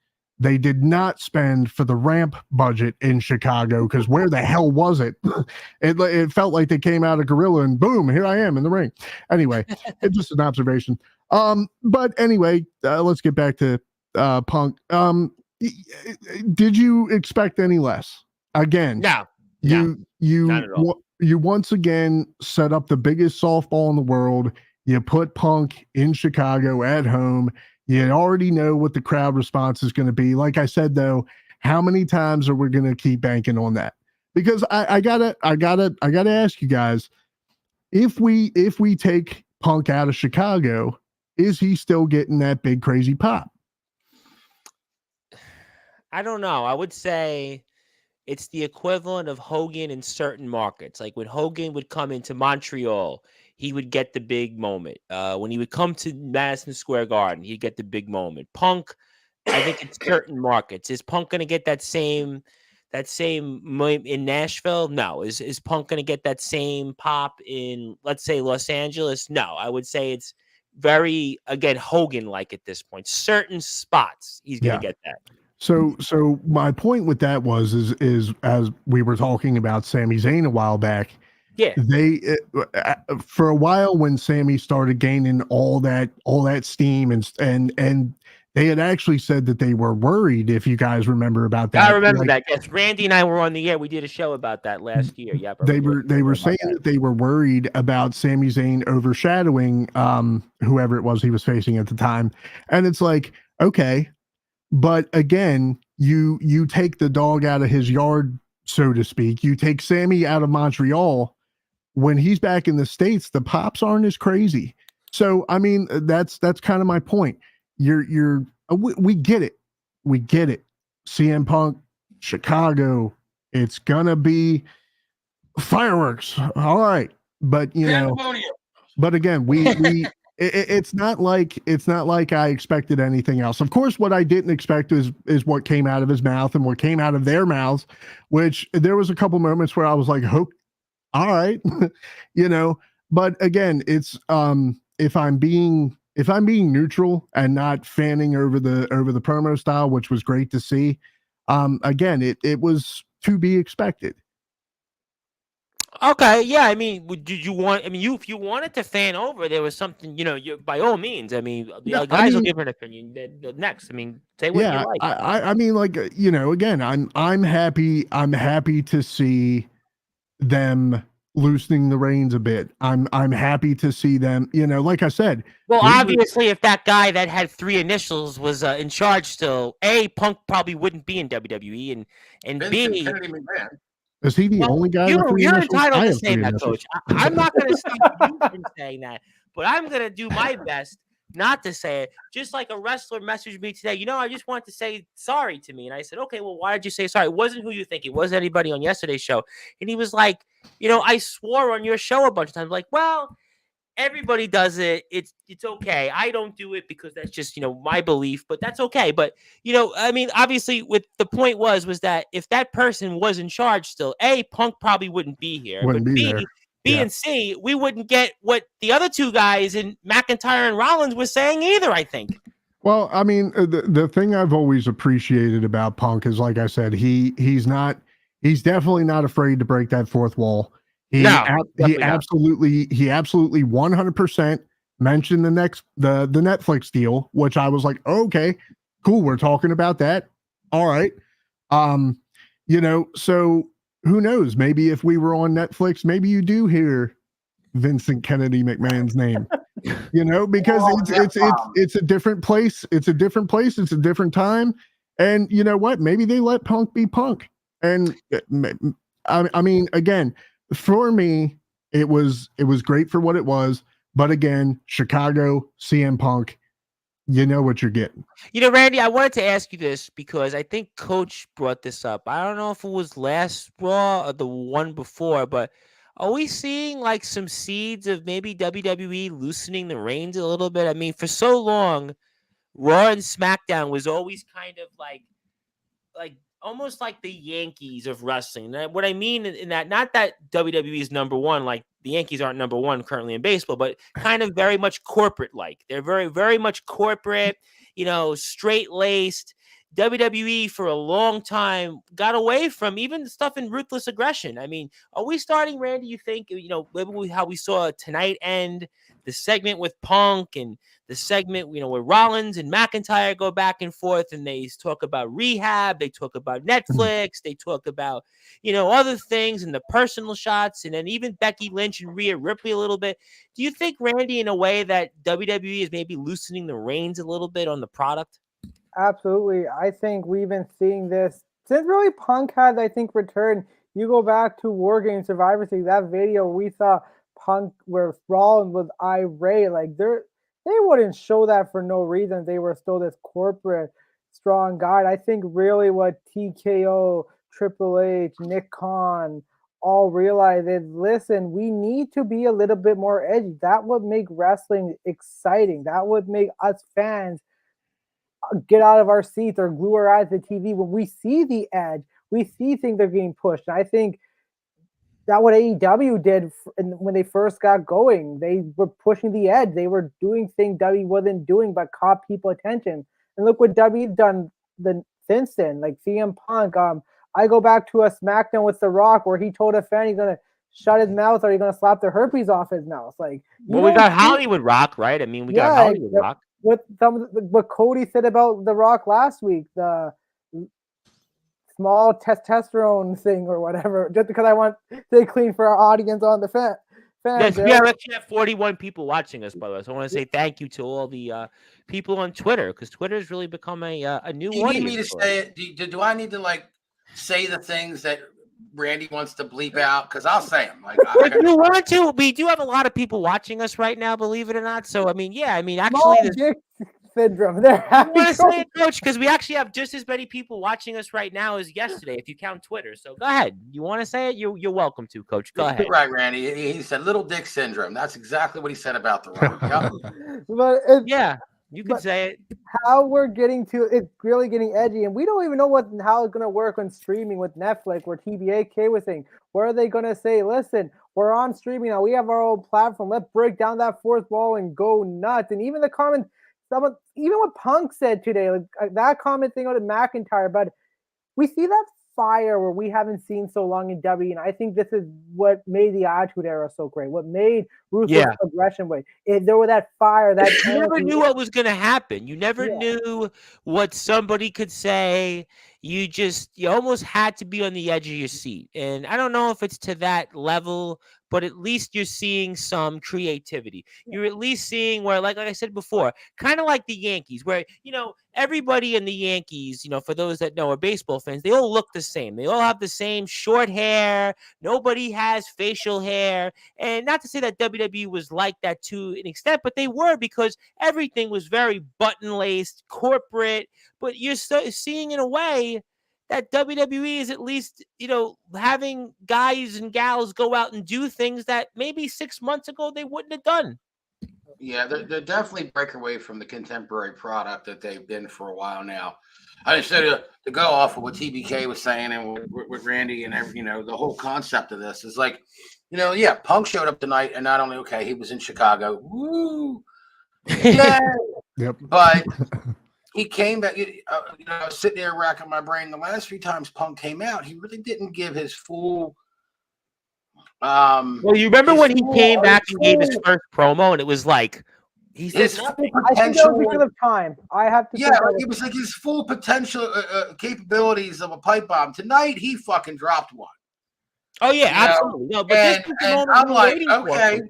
they did not spend for the ramp budget in Chicago, because where the hell was it? It felt like they came out of Gorilla and boom, here I am in the ring. Anyway, it's just an observation. But anyway, let's get back to Punk. Did you expect any less? Again, you once again set up the biggest softball in the world. You put Punk in Chicago at home. You already know what the crowd response is going to be. Like I said, though, how many times are we going to keep banking on that? Because I gotta ask you guys, if we take Punk out of Chicago, is he still getting that big crazy pop? I don't know. I would say it's the equivalent of Hogan in certain markets. Like when Hogan would come into Montreal, he would get the big moment. When he would come to Madison Square Garden, he'd get the big moment. Punk, I think in certain markets. Is Punk going to get that same in Nashville? No. Is Punk going to get that same pop in, let's say, Los Angeles? No. I would say it's very, again, Hogan-like at this point. Certain spots, he's going to get that. So my point with that is as we were talking about Sami Zayn a while back. Yeah, they for a while when Sami started gaining all that steam and they had actually said that they were worried, if you guys remember about that. I remember that. Yes, Randy and I were on the air. We did a show about that last year. Yeah, they were saying that they were worried about Sami Zayn overshadowing whoever it was he was facing at the time, and it's like, okay. But again, you take the dog out of his yard, so to speak. You take Sami out of Montreal. When he's back in the States, the pops aren't as crazy. So, I mean, that's kind of my point. We get it. We get it. CM Punk, Chicago, it's gonna be fireworks. All right. But but again, it's not like I expected anything else. Of course, what I didn't expect is what came out of his mouth and what came out of their mouths, which there was a couple moments where I was like, "Oh, all right," But again, it's if I'm being neutral and not fanning over the promo style, which was great to see. Again, it was to be expected. Okay, yeah. I mean, did you want? I mean, if you wanted to fan over, there was something. You by all means. I mean, the guys will give an opinion. Next, I mean, say what you like. I mean, like again, I'm happy. I'm happy to see them loosening the reins a bit. I'm happy to see them. Like I said. Well, obviously, if that guy that had 3 initials was in charge still, A, Punk probably wouldn't be in WWE, and B. Is he the only guy? You're entitled to say that, Coach. I'm not going to stop you from saying that, but I'm going to do my best not to say it. Just like a wrestler messaged me today, I just wanted to say sorry to me. And I said, okay, well, why did you say sorry? It wasn't who you think. It wasn't anybody on yesterday's show. And he was like, I swore on your show a bunch of times. Like, well, everybody does it. It's okay. I don't do it because that's just, my belief, but that's okay. But, I mean, obviously what the point was that if that person was in charge still, A, Punk probably wouldn't be here. But B and C, we wouldn't get what the other 2 guys in McIntyre and Rollins were saying either, I think. Well, I mean, the thing I've always appreciated about Punk is, like I said, he's definitely not afraid to break that fourth wall. He absolutely 100% mentioned the Netflix deal, which I was like, oh, okay, cool. We're talking about that. All right. So who knows? Maybe if we were on Netflix, maybe you do hear Vincent Kennedy McMahon's name, because it's a different place. It's a different place. It's a different time. And you know what? Maybe they let Punk be Punk. And I mean, again, for me, it was great for what it was. But again, Chicago, CM Punk, you know what you're getting. Randy, I wanted to ask you this because I think Coach brought this up. I don't know if it was last Raw or the one before, but are we seeing like some seeds of maybe WWE loosening the reins a little bit? I mean, for so long, Raw and SmackDown was always kind of like almost like the Yankees of wrestling. And what I mean in that, not that WWE is number one, like the Yankees aren't number one currently in baseball, but kind of very much corporate like. They're very much corporate, straight laced. WWE for a long time got away from even stuff in ruthless aggression. I mean, are we starting, Randy? You think, maybe how we saw tonight end, the segment with Punk and the segment, where Rollins and McIntyre go back and forth and they talk about rehab, they talk about Netflix, they talk about, other things and the personal shots, and then even Becky Lynch and Rhea Ripley a little bit. Do you think, Randy, in a way that WWE is maybe loosening the reins a little bit on the product? Absolutely. I think we've been seeing this since really Punk has, I think, returned. You go back to War Games Survivor Series, that video we saw Punk where Rollins was irate. Like they wouldn't show that for no reason. They were still this corporate strong guy. I think really what TKO, Triple H, Nick Khan all realize is, listen, we need to be a little bit more edgy. That would make wrestling exciting. That would make us fans get out of our seats or glue our eyes to TV when we see the edge. We see things are getting pushed. And I think that what AEW did when they first got going. They were pushing the edge. They were doing things W wasn't doing, but caught people attention. And look what W's done since then. Like CM Punk. I go back to a SmackDown with The Rock where he told a fan he's gonna shut his mouth or he's gonna slap the herpes off his mouth. Like, well, we got Hollywood Rock, right? I mean, we got Hollywood Rock. What Cody said about The Rock last week, the small testosterone thing or whatever, just because I want to stay clean for our audience on the fans. Yes, we actually have 41 people watching us, by the way. So I want to say thank you to all the people on Twitter, because Twitter has really become a new audience. You need me to say it? Do I need to say the things that Randy wants to bleep out? Because I'll say them. If you want to, we do have a lot of people watching us right now, believe it or not. So actually, syndrome there. I want to say it, Coach, because we actually have just as many people watching us right now as yesterday, if you count Twitter. So go ahead. You want to say it? You're welcome to, Coach. Go ahead. Right, Randy. He said little dick syndrome. That's exactly what he said about The Rock. Yep. You can say it. How we're getting to it's really getting edgy, and we don't even know how it's going to work on streaming with Netflix, where TBAK was saying, where are they going to say, listen, we're on streaming now, we have our own platform, let's break down that fourth wall and go nuts. And even the comments, even what Punk said today, that comment thing on McIntyre, but we see that fire where we haven't seen so long in W, and I think this is what made the Attitude Era so great. What made ruthless aggression great. There was that fire. That you never knew what was going to happen. You never knew what somebody could say. You almost had to be on the edge of your seat. And I don't know if it's to that level, but at least you're seeing some creativity. You're at least seeing where, like I said before, kind of like the Yankees, where, everybody in the Yankees, for those that know are baseball fans, they all look the same. They all have the same short hair. Nobody has facial hair. And not to say that WWE was like that to an extent, but they were, because everything was very button-laced, corporate. But you're seeing in a way that WWE is at least, having guys and gals go out and do things that maybe 6 months ago they wouldn't have done. Yeah, they're definitely break away from the contemporary product that they've been for a while now. I just said to go off of what TBK was saying and with Randy and the whole concept of this is Punk showed up tonight, and not only he was in Chicago, woo, yeah, yep, but he came back. I was sitting there racking my brain. The last few times Punk came out, he really didn't give his full. Well, you remember when he came back and gave his first promo, and it was like he said nothing. I think that was because of time. I have to. Yeah, it was like his full potential capabilities of a pipe bomb. Tonight, he fucking dropped one. Oh yeah, absolutely. No, but and I'm like, okay,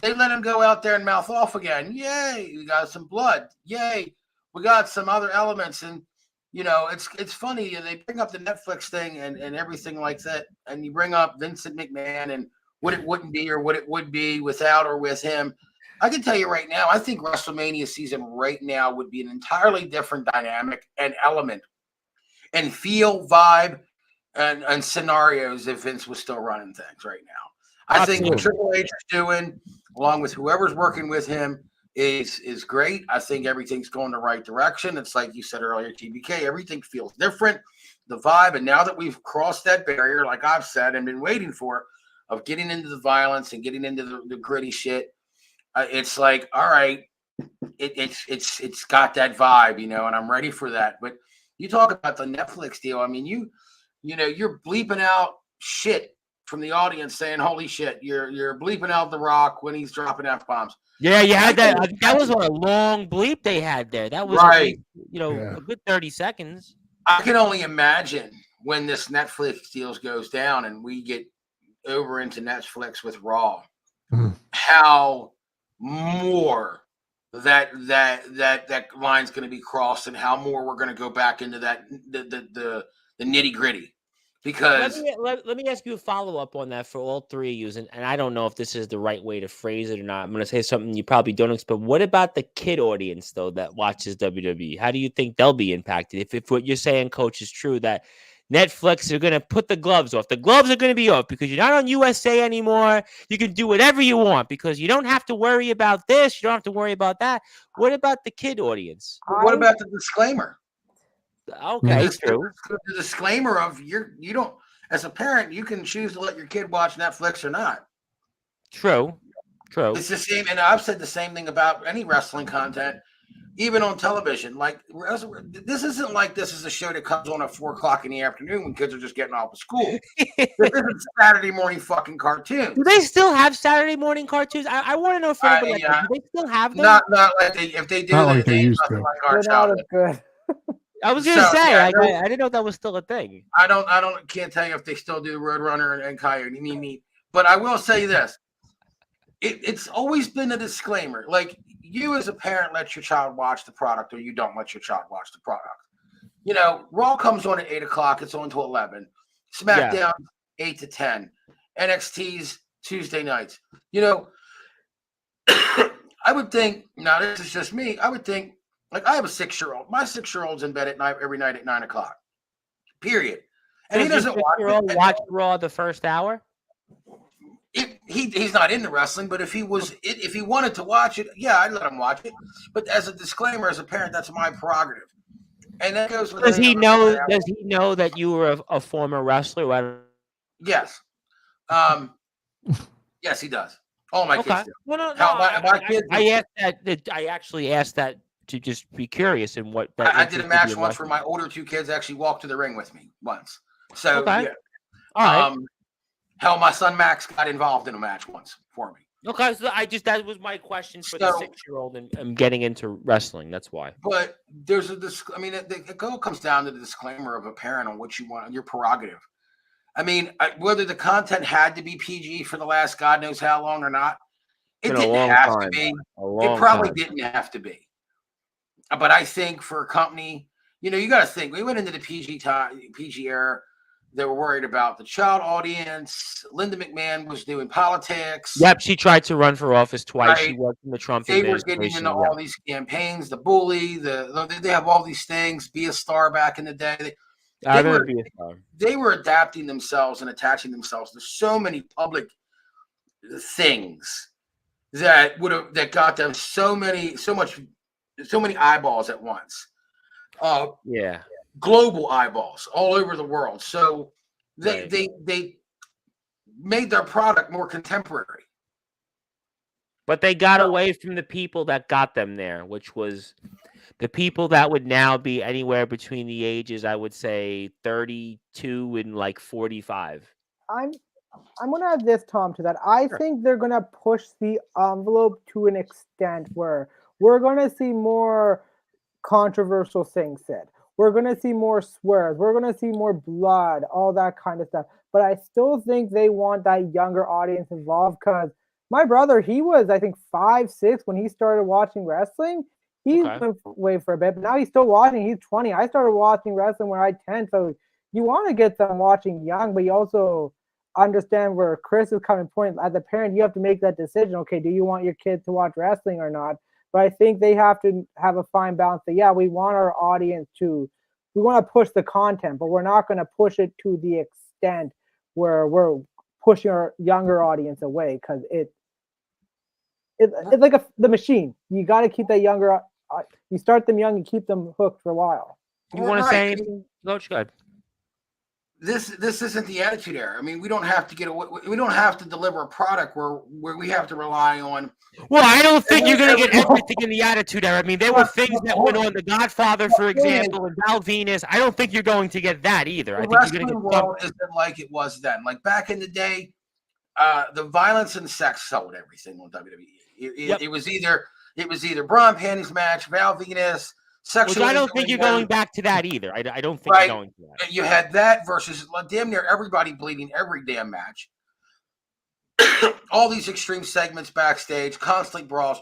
they let him go out there and mouth off again. Yay, we got some blood. Yay, we got some other elements, and it's funny. They bring up the Netflix thing and everything like that, and you bring up Vincent McMahon and what it wouldn't be or what it would be without or with him. I can tell you right now, I think WrestleMania season right now would be an entirely different dynamic and element and feel, vibe, and scenarios if Vince was still running things right now. I think what Triple H is doing, along with whoever's working with him, is great. I think everything's going the right direction. It's like you said earlier, TBK, everything feels different. the vibe. And now that we've crossed that barrier, like I've said and been waiting for, of getting into the violence and getting into the gritty shit, it's like, all right, it's got that vibe, and I'm ready for that. But you talk about the Netflix deal. I mean, you're bleeping out shit from the audience saying, "Holy shit!" You're bleeping out The Rock when he's dropping F-bombs. Yeah, you had that. That was a long bleep they had there. That was right. At least, a good 30 seconds. I can only imagine when this Netflix deal goes down and we get over into Netflix with Raw, how more that line's going to be crossed, and how more we're going to go back into that the nitty gritty. Because let me ask you a follow up on that for all three of you, and I don't know if this is the right way to phrase it or not. I'm going to say something you probably don't expect. What about the kid audience though that watches WWE? How do you think they'll be impacted if what you're saying, Coach, is true, that Netflix are going to put the gloves off? The gloves are going to be off because you're not on USA anymore. You can do whatever you want because you don't have to worry about this. You don't have to worry about that. What about the kid audience? What about the disclaimer? Okay, true. The disclaimer of you don't, as a parent, you can choose to let your kid watch Netflix or not. True. It's the same, and I've said the same thing about any wrestling content, even on television. Like, this isn't like this is a show that comes on at 4:00 in the afternoon when kids are just getting off of school. This isn't Saturday morning fucking cartoons. Do they still have Saturday morning cartoons? I want to know if anybody do they still have them? Not like if they do. Not like they used to. Like not as good. I was gonna say, I didn't know that was still a thing. Can't tell you if they still do Roadrunner and Coyote, but I will say this: it's always been a disclaimer. Like, you as a parent let your child watch the product, or you don't let your child watch the product. Raw comes on at 8:00; it's on to 11. SmackDown 8 to 10. NXT's Tuesday nights. I would think. Now, this is just me. I would think. Like, I have a 6-year-old. My 6-year-old's in bed every night at 9:00. Period. And he doesn't watch Raw the first hour. He's not into wrestling, but if he wanted to watch it, yeah, I'd let him watch it. But as a disclaimer, as a parent, that's my prerogative. And that goes with. Does he know? Does he know that you were a former wrestler? Yes. Yes, he does. All my kids do. No. My kids. I asked that. I actually asked that to just be curious in what. I did a match once where my older two kids actually walked to the ring with me once. So yeah. All right. Hell, my son Max got involved in a match once for me. Okay, so that was my question for the 6-year-old and getting into wrestling. That's why. But there's it all comes down to the disclaimer of a parent on what you want, your prerogative. I mean, whether the content had to be PG for the last God knows how long or not, it didn't have to be. It probably didn't have to be. But I think for a company, you got to think. We went into the PG era. They were worried about the child audience. Linda McMahon was doing politics. Yep, she tried to run for office twice. Right. She worked in the Trump administration. They were getting into all these campaigns, the bully, they have all these things. Be a star back in the day. They were adapting themselves and attaching themselves to so many public things that got them so many eyeballs at once. Global eyeballs all over the world. So they made their product more contemporary. But they got away from the people that got them there, which was the people that would now be anywhere between the ages, I would say 32 and like 45. I'm going to add this, Tom, to that. I think they're going to push the envelope to an extent where we're going to see more controversial things said. We're going to see more swears. We're going to see more blood, all that kind of stuff. But I still think they want that younger audience involved because my brother, he was, I think, 5, 6 when he started watching wrestling. He went away for a bit, but now he's still watching. He's 20. I started watching wrestling when I was 10. So you want to get them watching young, but you also understand where Chris is coming point. As a parent, you have to make that decision. Okay, do you want your kid to watch wrestling or not? But I think they have to have a fine balance that, yeah, we want our audience we want to push the content, but we're not going to push it to the extent where we're pushing our younger audience away because it's like the machine. You got to keep that younger. You start them young and keep them hooked for a while. You want to say anything? Coach, go ahead. this isn't the Attitude Era. I mean, we don't have to get away. We don't have to deliver a product where we have to rely on. Well, I don't think you're going to get everything in the Attitude Era. I mean, there were things that went on. The Godfather, for example, and Val Venus. I don't think you're going to get that either. I The think you're going to wrestling get world isn't like it was then. Like back in the day, the violence and sex sold everything on WWE. It was either bra and panties match, Val Venus, sexual. Which I don't think you're going back to that either. I don't think you're going to that. You had that versus damn near everybody bleeding every damn match. All these extreme segments backstage, constant brawls.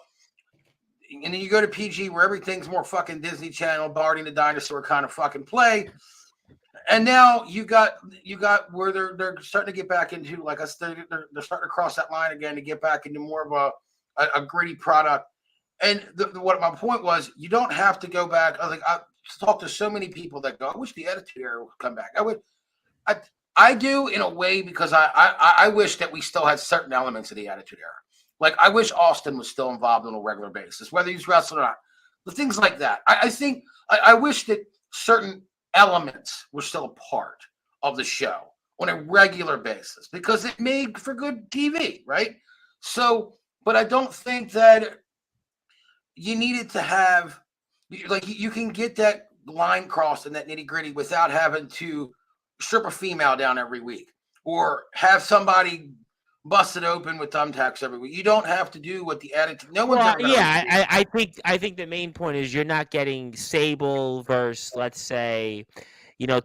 And then you go to PG where everything's more fucking Disney Channel, Barney the Dinosaur kind of fucking play. And now you got where they're starting to get back into, like I said, they're starting to cross that line again to get back into more of a gritty product. And what my point was, you don't have to go back. I talked to so many people that go, I wish the Attitude Era would come back. I do in a way because I wish that we still had certain elements of the Attitude Era. Like I wish Austin was still involved on a regular basis, whether he's wrestling or not. The things like that. I wish that certain elements were still a part of the show on a regular basis because it made for good TV, right? So, but I don't think that you needed to have, like, you can get that line crossed and that nitty gritty without having to strip a female down every week or have somebody busted open with thumbtacks every week. You don't have to do what the Attitude. No one's. Well, yeah, I think the main point is you're not getting Sable versus, let's say,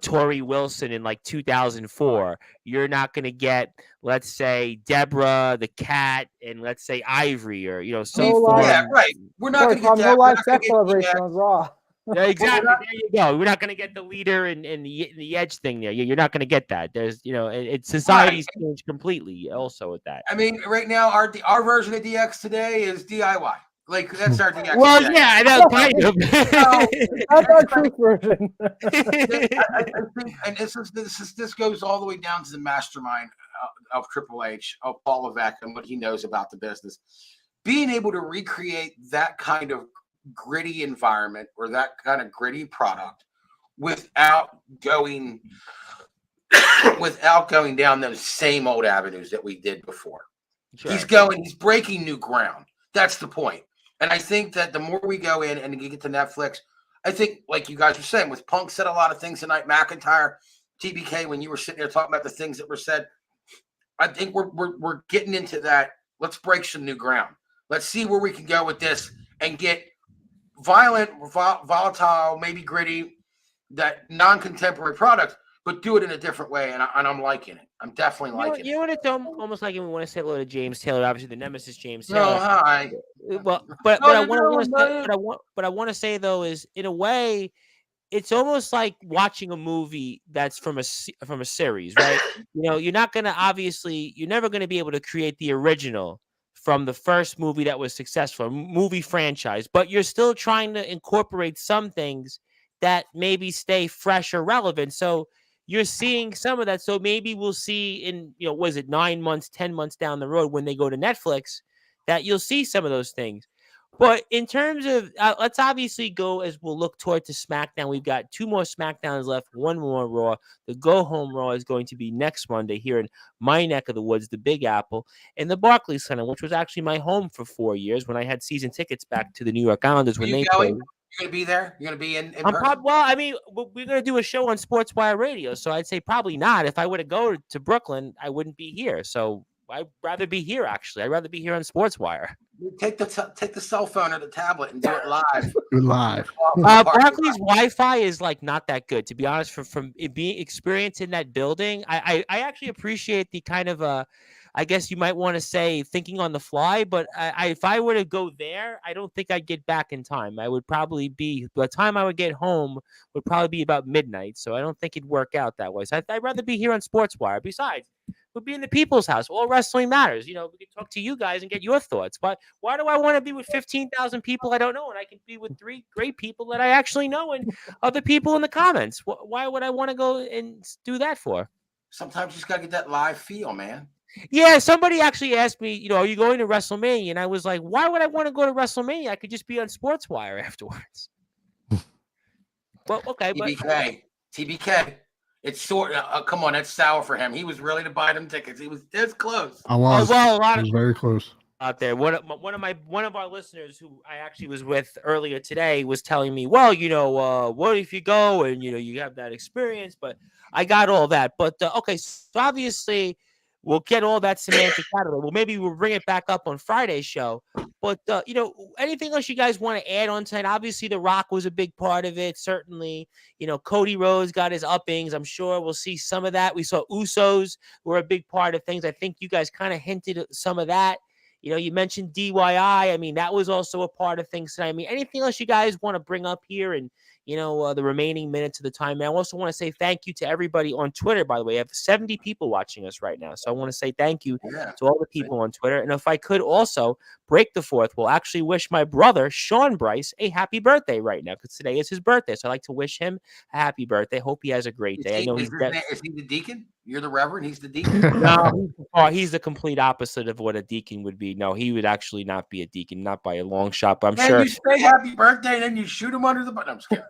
Tori Wilson in like 2004. You're not going to get, let's say, Deborah the Cat and let's say Ivory or yeah, right. We're not going to get that. No live sex celebration on Raw. Yeah, exactly. There you go. We're not going to get the leader and the edge thing there. You're not going to get that. There's, society's changed completely. Also with that. I mean, right now our version of DX today is DIY. Like that's our DX. Well, today. Yeah, I know, kind of. That's our truth version. I think, and this goes all the way down to the mastermind of Triple H, of Paul Levesque, and what he knows about the business. Being able to recreate that kind of gritty environment or that kind of gritty product without going down those same old avenues that we did before. Sure. He's breaking new ground. That's the point. And I think that the more we go in and you get to Netflix, I think, like you guys were saying, with Punk said a lot of things tonight, McIntyre, TBK, when you were sitting there talking about the things that were said, I think we're getting into that. Let's break some new ground. Let's see where we can go with this and get violent, volatile, maybe gritty, that non-contemporary product, but do it in a different way. And I'm liking it. I'm definitely liking it. You know what? It's almost like we want to say hello to James Taylor, obviously the nemesis James Taylor. No, hi. Well, but I want to say though is in a way, it's almost like watching a movie that's from a series, right? You're not gonna you're never gonna be able to create the original from the first movie that was successful, a movie franchise, but you're still trying to incorporate some things that maybe stay fresh or relevant. So you're seeing some of that. So maybe we'll see in, was it 9 months, 10 months down the road when they go to Netflix that you'll see some of those things. But in terms of, let's obviously go as we'll look toward to SmackDown. We've got 2 more SmackDowns left, 1 more Raw. The go-home Raw is going to be next Monday here in my neck of the woods, the Big Apple, in the Barclays Center, which was actually my home for 4 years when I had season tickets back to the New York Islanders when they played. You're going to be there? You're going to be in well, I mean, we're going to do a show on Sportswire Radio, so I'd say probably not. If I were to go to Brooklyn, I wouldn't be here. So I'd rather be here, actually. I'd rather be here on Sportswire. Take the cell phone or the tablet and do it live. Live. Barclays Wi-Fi is like not that good, to be honest. From it being experienced in that building, I actually appreciate the kind of I guess you might want to say thinking on the fly. But if I were to go there, I don't think I'd get back in time. I would probably be by the time I would get home would probably be about midnight. So I don't think it'd work out that way. So I'd rather be here on Sportswire. Besides, we'll be in the people's house. All wrestling matters. We can talk to you guys and get your thoughts. But why do I want to be with 15,000 people I don't know? And I can be with 3 great people that I actually know and other people in the comments. Why would I want to go and do that for? Sometimes you just got to get that live feel, man. Yeah, somebody actually asked me, are you going to WrestleMania? And I was like, why would I want to go to WrestleMania? I could just be on Sportswire afterwards. Well, okay. TBK. It's sort. Come on, that's sour for him. He was really to buy them tickets. He was this close. I was. Well, a lot It of was very close. out there. One of our listeners who I actually was with earlier today was telling me, well, what if you go and you have that experience? But I got all that. But okay, so obviously we'll get all that semantics out of it. Well, maybe we'll bring it back up on Friday's show. But anything else you guys want to add on tonight? Obviously, The Rock was a big part of it. Certainly, Cody Rhodes got his uppings. I'm sure we'll see some of that. We saw Usos were a big part of things. I think you guys kind of hinted at some of that. You mentioned DYI. I mean, that was also a part of things tonight. I mean, anything else you guys want to bring up here and, the remaining minutes of the time? And I also want to say thank you to everybody on Twitter, by the way. I have 70 people watching us right now. So I want to say thank you to all the people on Twitter. And if I could also break the fourth, we'll actually wish my brother, Sean Bryce, a happy birthday right now because today is his birthday. So I'd like to wish him a happy birthday. Hope he has a great day. I know is he the deacon? You're the reverend. He's the deacon. No, he's the complete opposite of what a deacon would be. No, he would actually not be a deacon, not by a long shot. But I'm sure. You say happy birthday and then you shoot him under the button. I'm scared.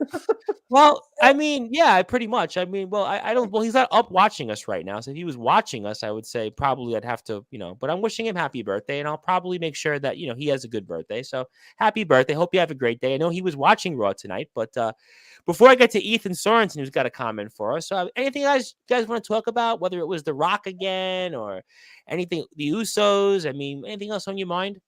Well, I mean, yeah, pretty much. I mean, well, I don't. Well, he's not up watching us right now. So if he was watching us, I would say probably I'd have to, But I'm wishing him happy birthday, and I'll probably make sure that he has a good birthday. So happy birthday. Hope you have a great day. I know he was watching Raw tonight, but before I get to Ethan Sorensen, who's got a comment for us, so anything you guys want to talk about, whether it was The Rock again or anything, the Usos? I mean, anything else on your mind?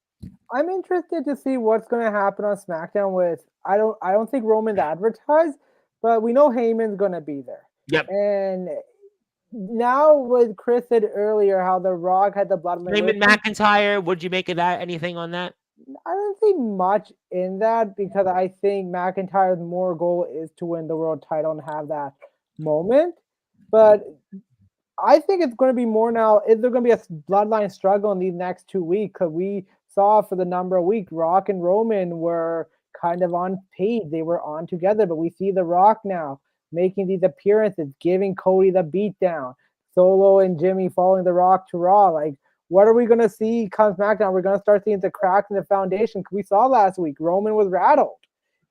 I'm interested to see what's going to happen on SmackDown with. I don't think Roman's advertised, but we know Heyman's going to be there. Yep. And now, what Chris said earlier, how The Rock had the bloodline. Heyman McIntyre. What'd you make of that? Anything on that? I don't see much in that because I think McIntyre's more goal is to win the world title and have that moment. But I think it's going to be more now. Is there going to be a bloodline struggle in these next 2 weeks? Because we saw for the number of weeks, Rock and Roman were kind of on pace. They were on together, but we see The Rock now making these appearances, giving Cody the beatdown. Solo and Jimmy following The Rock to Raw. Like, what are we going to see come SmackDown? We're going to start seeing the cracks in the foundation. We saw last week, Roman was rattled.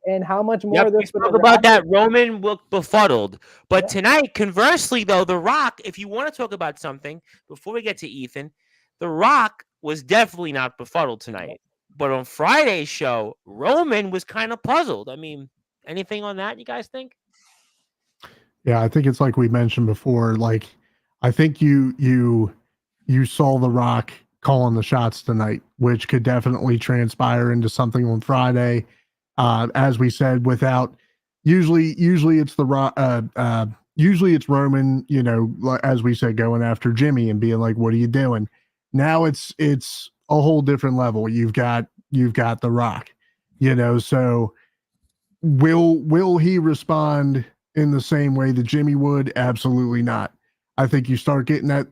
And how much more of this? We spoke about that. Roman looked befuddled. But tonight, conversely, though, The Rock, if you want to talk about something, before we get to Ethan, The Rock was definitely not befuddled tonight. But on Friday's show, Roman was kind of puzzled. I mean, anything on that, you guys think? Yeah, I think it's like we mentioned before. Like, I think you saw The Rock calling the shots tonight, which could definitely transpire into something on Friday. As we said, without usually it's The Rock. Usually it's Roman, as we said, going after Jimmy and being like, "What are you doing?" Now it's a whole different level. You've got The Rock, So will he respond in the same way that Jimmy would? Absolutely not. I think you start getting that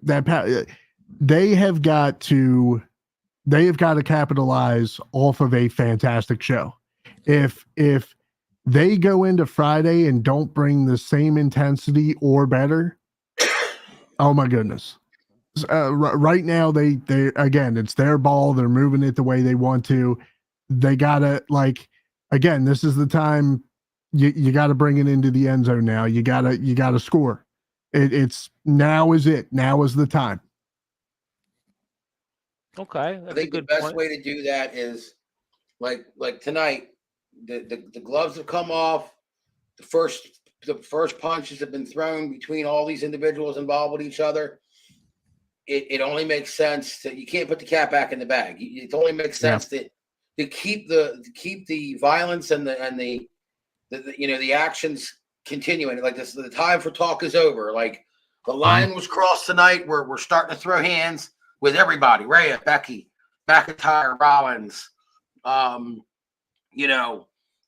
they have got to capitalize off of a fantastic show. If they go into Friday and don't bring the same intensity or better, oh my goodness. Right now they again, it's their ball. They're moving it the way they want to. They gotta, again, this is the time you gotta bring it into the end zone now. You gotta score. It's now is it. Now is the time. Okay. I think the best way to do that is like tonight, the gloves have come off. The first punches have been thrown between all these individuals involved with each other. It only makes sense that you can't put the cat back in the bag. It only makes sense to keep the violence and the actions continuing. Like this, the time for talk is over. Like the line was crossed tonight. We're starting to throw hands with everybody. Rhea, Becky, McIntyre, Rollins.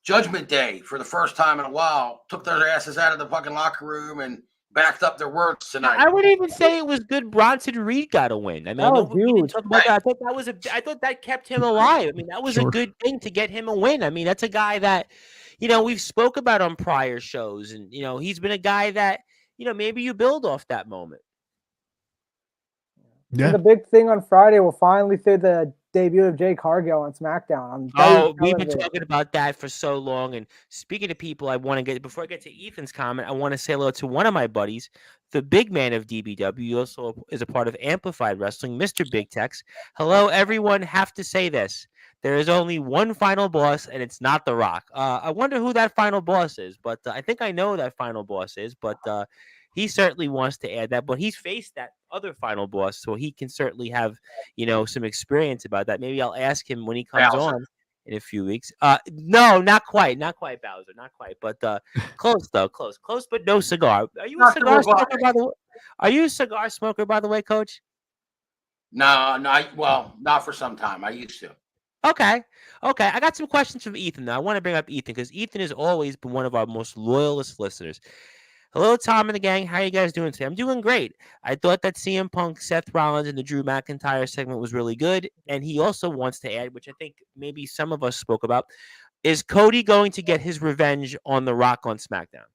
Judgment Day for the first time in a while took their asses out of the fucking locker room and backed up their words tonight. I would even say it was good. Bronson Reed got a win. I mean, I thought that kept him alive. I mean, that was a good thing to get him a win. I mean, that's a guy that, we've spoke about on prior shows, and he's been a guy that maybe you build off that moment. Yeah. The big thing on Friday, we'll finally say the debut of Jay Cargill on SmackDown. On Oh, we've been television. talking about that for so long. And speaking of people, I want to get before I get to Ethan's comment, I want to say hello to one of my buddies, the big man of DBW. He also is a part of Amplified Wrestling, Mr. Big Tex. Hello, everyone. Have to say this. There is only one final boss, and it's not The Rock. I wonder who that final boss is, but I think I know who that final boss is, but he certainly wants to add that. But he's faced that other final boss, so he can certainly have, some experience about that. Maybe I'll ask him when he comes Bowser. on in a few weeks. No, not quite Bowser, not quite, but close though, close, but no cigar. Are you a Not the cigar smoker, robotic. by the way? Are you a cigar smoker, by the way, Coach? No, well, not for some time. I used to. Okay. I got some questions from Ethan, though. I want to bring up Ethan because Ethan has always been one of our most loyalist listeners. Hello, Tom and the gang. How are you guys doing today? I'm doing great. I thought that CM Punk, Seth Rollins, and the Drew McIntyre segment was really good. And he also wants to add, which I think maybe some of us spoke about, is Cody going to get his revenge on The Rock on SmackDown?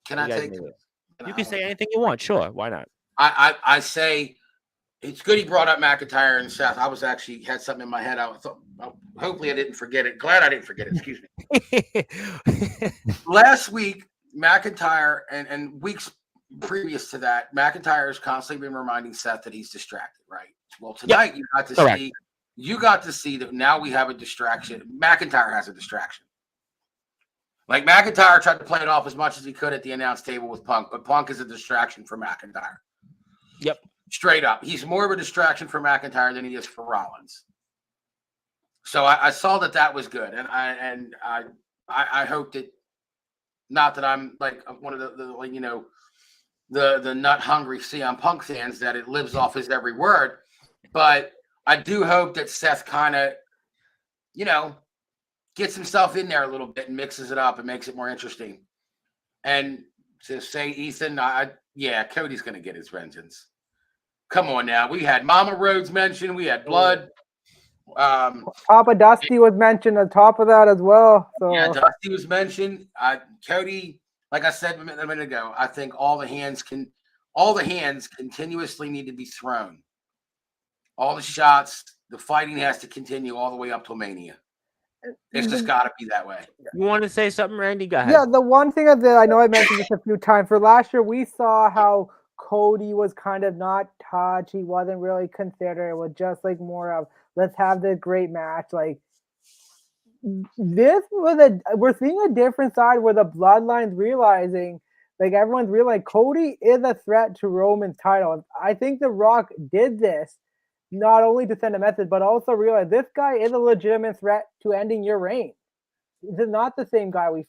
Can I take? You can say anything you want. Sure. Why not? I say it's good he brought up McIntyre and Seth. I was actually had something in my head. I thought, hopefully I didn't forget it. Glad I didn't forget it. Excuse me. Last week, McIntyre and weeks previous to that, McIntyre has constantly been reminding Seth that he's distracted, right? Well, tonight you got to see that now we have a distraction. McIntyre has a distraction. Like McIntyre tried to play it off as much as he could at the announce table with Punk, but Punk is a distraction for McIntyre. Yep. Straight up. He's more of a distraction for McIntyre than he is for Rollins. So I saw that was good. And I hope that, not that I'm like one of the nut hungry CM Punk fans that it lives off his every word, but I do hope that Seth kind of, gets himself in there a little bit and mixes it up and makes it more interesting. And to say Ethan, Cody's going to get his vengeance. Come on now. We had Mama Rhodes mentioned. We had Blood. Papa Dusty was mentioned on top of that as well. So yeah, Dusty was mentioned. Cody, like I said a minute ago, I think all the hands continuously need to be thrown. All the shots, the fighting has to continue all the way up to Mania. It's just got to be that way. You want to say something, Randy? Go ahead. Yeah, the one thing that I know I mentioned this a few times. For last year, we saw how Cody was kind of not touched. He wasn't really considered. It was just like more of, let's have this great match. Like, we're seeing a different side where the Bloodline's realizing, like everyone's realizing Cody is a threat to Roman's title. I think The Rock did this not only to send a message, but also realize this guy is a legitimate threat to ending your reign. This is not the same guy we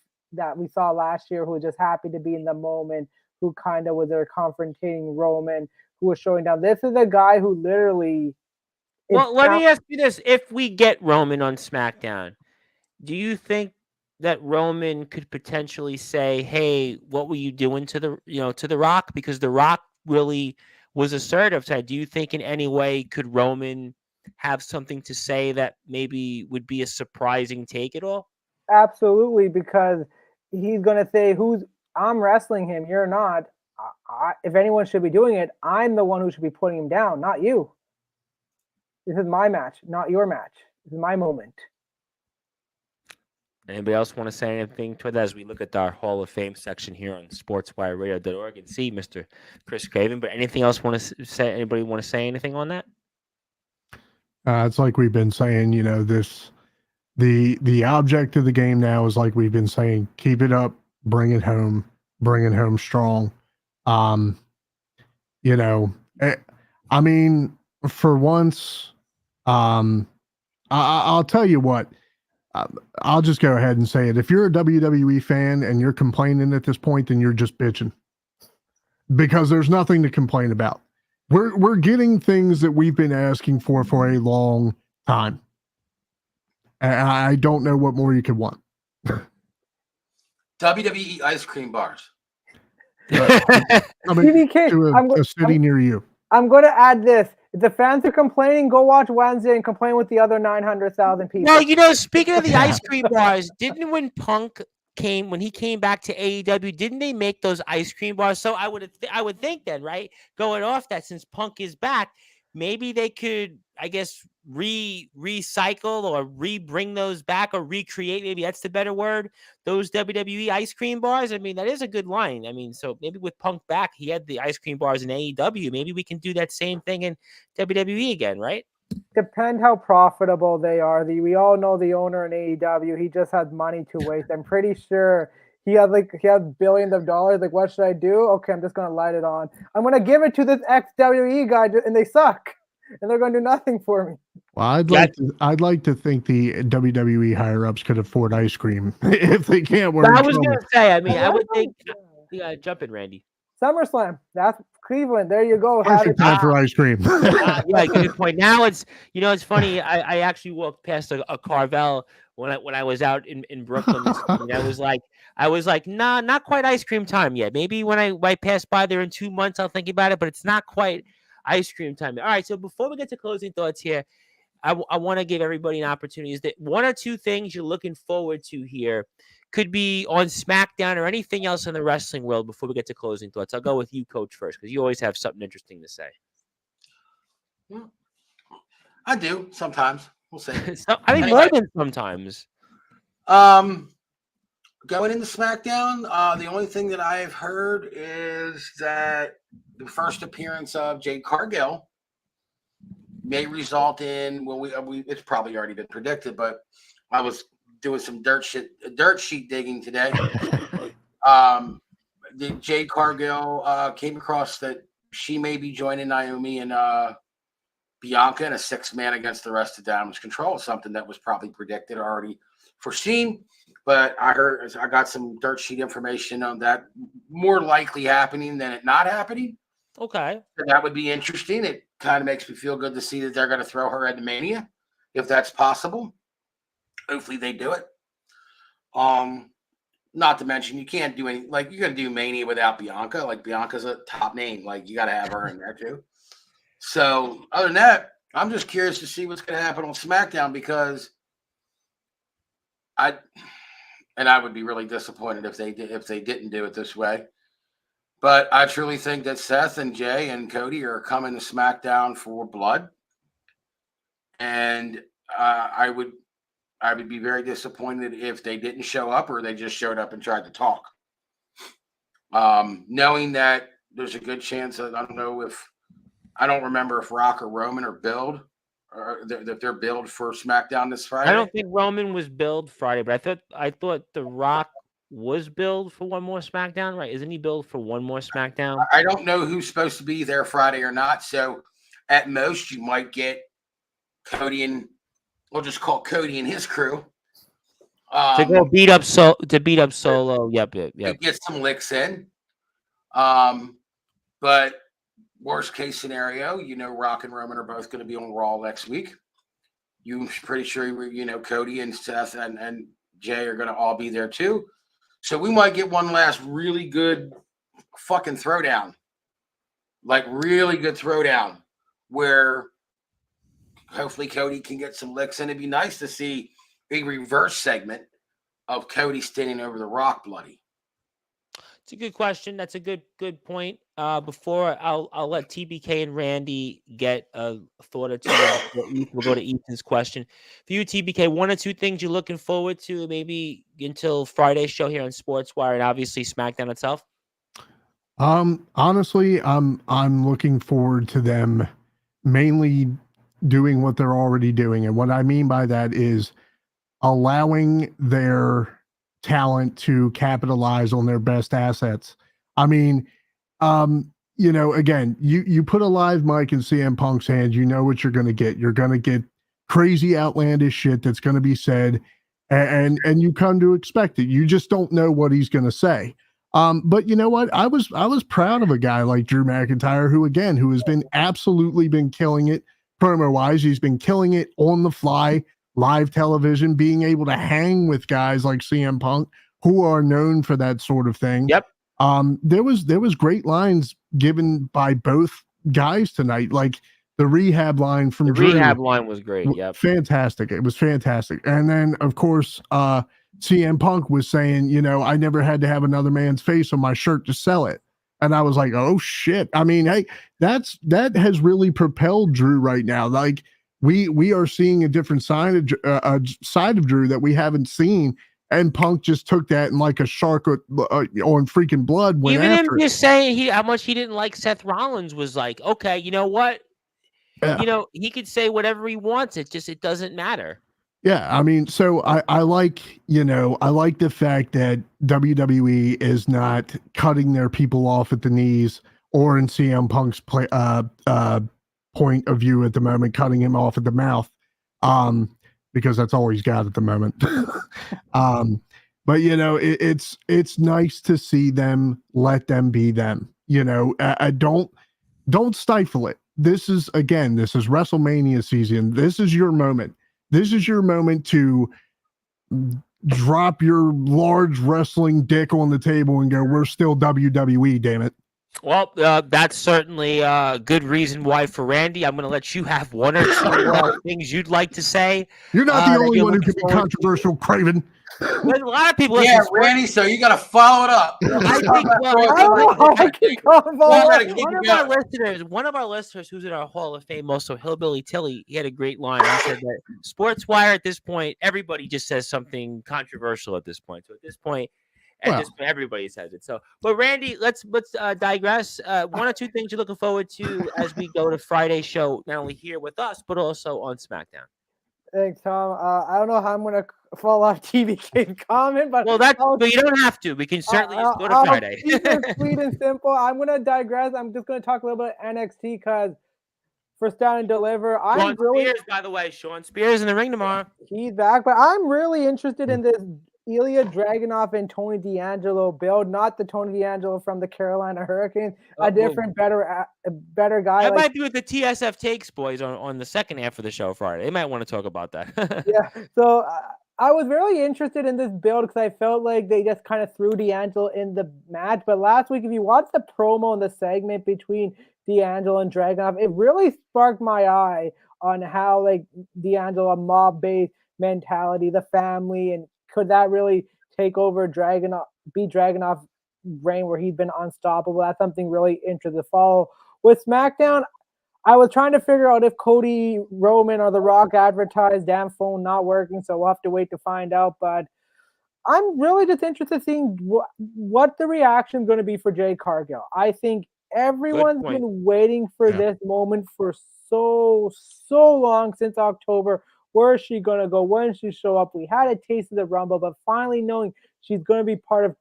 saw last year who was just happy to be in the moment, who kind of was there confronting Roman, who was showing down. This is a guy who literally... Well, let me ask you this. If we get Roman on SmackDown, do you think that Roman could potentially say, hey, what were you doing to The Rock? Because The Rock really was assertive. So do you think in any way could Roman have something to say that maybe would be a surprising take at all? Absolutely, because he's going to say, I'm wrestling him, you're not. If anyone should be doing it, I'm the one who should be putting him down, not you. This is my match, not your match. This is my moment. Anybody else want to say anything to that as we look at our Hall of Fame section here on sportswireradio.org and see Mr. Chris Craven? But anything else want to say? Anybody want to say anything on that? It's like we've been saying, the object of the game now is like we've been saying, keep it up, bring it home strong. I mean, for once, I'll tell you what. I'll just go ahead and say it. If you're a WWE fan and you're complaining at this point, then you're just bitching, because there's nothing to complain about. We're getting things that we've been asking for a long time. And I don't know what more you could want. WWE ice cream bars. I mean, to a city near you. I'm going to add this. If the fans are complaining, go watch Wednesday and complain with the other 900,000 people. No, speaking of the ice cream bars, when he came back to AEW, didn't they make those ice cream bars? So I would think then, right? Going off that, since Punk is back, maybe they could, I guess, recycle or bring those back or recreate. Maybe that's the better word. Those WWE ice cream bars. I mean, that is a good line. I mean, so maybe with Punk back, he had the ice cream bars in AEW. Maybe we can do that same thing in WWE again, right? Depend how profitable they are. We all know the owner in AEW. He just has money to waste. I'm pretty sure he had billions of dollars. Like, what should I do? Okay, I'm just gonna light it on. I'm gonna give it to this ex WWE guy, and they suck, and they're gonna do nothing for me. Well, I'd like to think the WWE higher ups could afford ice cream. If they can't, we're I in was trouble. gonna say. I mean, I would think. Yeah, jump in, Randy. SummerSlam. That's Cleveland. There you go. Perfect time for ice cream. Yeah, good point. Now it's it's funny. I actually walked past a Carvel when I was out in Brooklyn this week. I was like, nah, not quite ice cream time yet. Maybe when I pass by there in 2 months, I'll think about it. But it's not quite ice cream time. All right. So before we get to closing thoughts here, I want to give everybody an opportunity. Is that one or two things you're looking forward to here? Could be on SmackDown or anything else in the wrestling world before we get to closing thoughts. I'll go with you, Coach, first, because you always have something interesting to say. I do sometimes. We'll see. I mean, more than sometimes. Going into SmackDown, the only thing that I've heard is that the first appearance of Jade Cargill may result in it's probably already been predicted, but I was doing some dirt sheet digging today. The Jade Cargill came across that she may be joining Naomi and Bianca in a 6-man against the rest of Damage Control, something that was probably predicted, already foreseen. But I got some dirt sheet information on that more likely happening than it not happening. Okay. So that would be interesting. It kind of makes me feel good to see that they're going to throw her into Mania, if that's possible. Hopefully they do it. Not to mention you can't do any, like, you're going to do Mania without Bianca. Like, Bianca's a top name. Like, you got to have her in there too. So other than that, I'm just curious to see what's going to happen on SmackDown, because I would be really disappointed if they didn't do it this way. But I truly think that Seth and Jay and Cody are coming to SmackDown for blood, and I would be very disappointed if they didn't show up or they just showed up and tried to talk. Knowing that there's a good chance that I don't remember if Rock or Roman are billed, or that they're billed for SmackDown this Friday. I don't think Roman was billed Friday, but I thought The Rock was billed for one more SmackDown, right? Isn't he billed for one more SmackDown? I don't know who's supposed to be there Friday or not. So at most you might get Cody and we'll just call Cody and his crew to go beat up Solo. Yep. Get some licks in. But worst case scenario, Rock and Roman are both going to be on Raw next week. You're pretty sure Cody and Seth and Jay are going to all be there too. So we might get one last really good fucking throwdown. Like, really good throwdown where hopefully Cody can get some licks in. It'd be nice to see a reverse segment of Cody standing over the Rock bloody. It's a good question. That's a good point. Before I'll let TBK and Randy get a thought or two. We'll go to Ethan's question. For you, TBK, one or two things you're looking forward to maybe until Friday's show here on Sportswire and obviously SmackDown itself? Honestly, I'm looking forward to them mainly doing what they're already doing. And what I mean by that is allowing their talent to capitalize on their best assets. I mean, again, you put a live mic in CM Punk's hands, you know what you're going to get. You're going to get crazy, outlandish shit that's going to be said, and you come to expect it. You just don't know what he's going to say. But you know what? I was proud of a guy like Drew McIntyre, who has been absolutely been killing it promo-wise. He's been killing it on the fly, live television, being able to hang with guys like CM Punk who are known for that sort of thing. Yep. There was great lines given by both guys tonight, like the rehab line from Drew. The rehab line was great. Yep. Fantastic. It was fantastic. And then of course, CM Punk was saying, I never had to have another man's face on my shirt to sell it. And I was like, oh shit. I mean, hey, that has really propelled Drew right now. Like we are seeing a different side of Drew that we haven't seen. And Punk just took that and like a shark on freaking blood went Even him after it. just saying how much he didn't like Seth Rollins was like, okay, you know what? Yeah. You know, he could say whatever he wants. It doesn't matter. Yeah, I mean, so I like, I like the fact that WWE is not cutting their people off at the knees, or in CM Punk's point of view at the moment, cutting him off at the mouth, because that's all he's got at the moment. But it's nice to see them, let them be them. Don't stifle it. This is WrestleMania season. This is your moment. This is your moment to drop your large wrestling dick on the table and go, we're still WWE, damn it. Well, that's certainly a good reason why for Randy. I'm going to let you have one or two things you'd like to say. You're not the only one who can be controversial, Craven. There's a lot of people. Yeah, Randy, so you got to follow it up. One of our listeners who's in our Hall of Fame, also Hillbilly Tilly, he had a great line. He said that Sportswire at this point, everybody just says something controversial at this point. So at this point, everybody says it. So, but Randy, let's digress. One or two things you're looking forward to as we go to Friday's show, not only here with us, but also on SmackDown. Thanks, Tom. I don't know how I'm going to fall off TVK comment, but but you don't have to. We can certainly just go to Friday. Sweet and simple. I'm going to digress. I'm just going to talk a little bit of NXT because for Stand and Deliver, Spears, by the way, Sean Spears in the ring tomorrow. He's back, but I'm really interested in this Ilya Dragunov and Tony D'Angelo build, not the Tony D'Angelo from the Carolina Hurricanes, a different, better guy. That might be with the TSF Takes boys on the second half of the show Friday. They might want to talk about that. Yeah, so I was really interested in this build because I felt like they just kind of threw D'Angelo in the match. But last week, if you watch the promo and the segment between D'Angelo and Dragunov, it really sparked my eye on how like D'Angelo, a mob-based mentality, the family, and could that really take over Dragunov reign where he's been unstoppable? That's something really interesting to follow. With SmackDown, I was trying to figure out if Cody Roman or The Rock advertised damn phone not working, so we'll have to wait to find out. But I'm really just interested in seeing what the reaction is going to be for Jade Cargill. I think everyone's been waiting for this moment for so long, since October. Where is she going to go? When she show up? We had a taste of the Rumble, but finally knowing she's going to be part of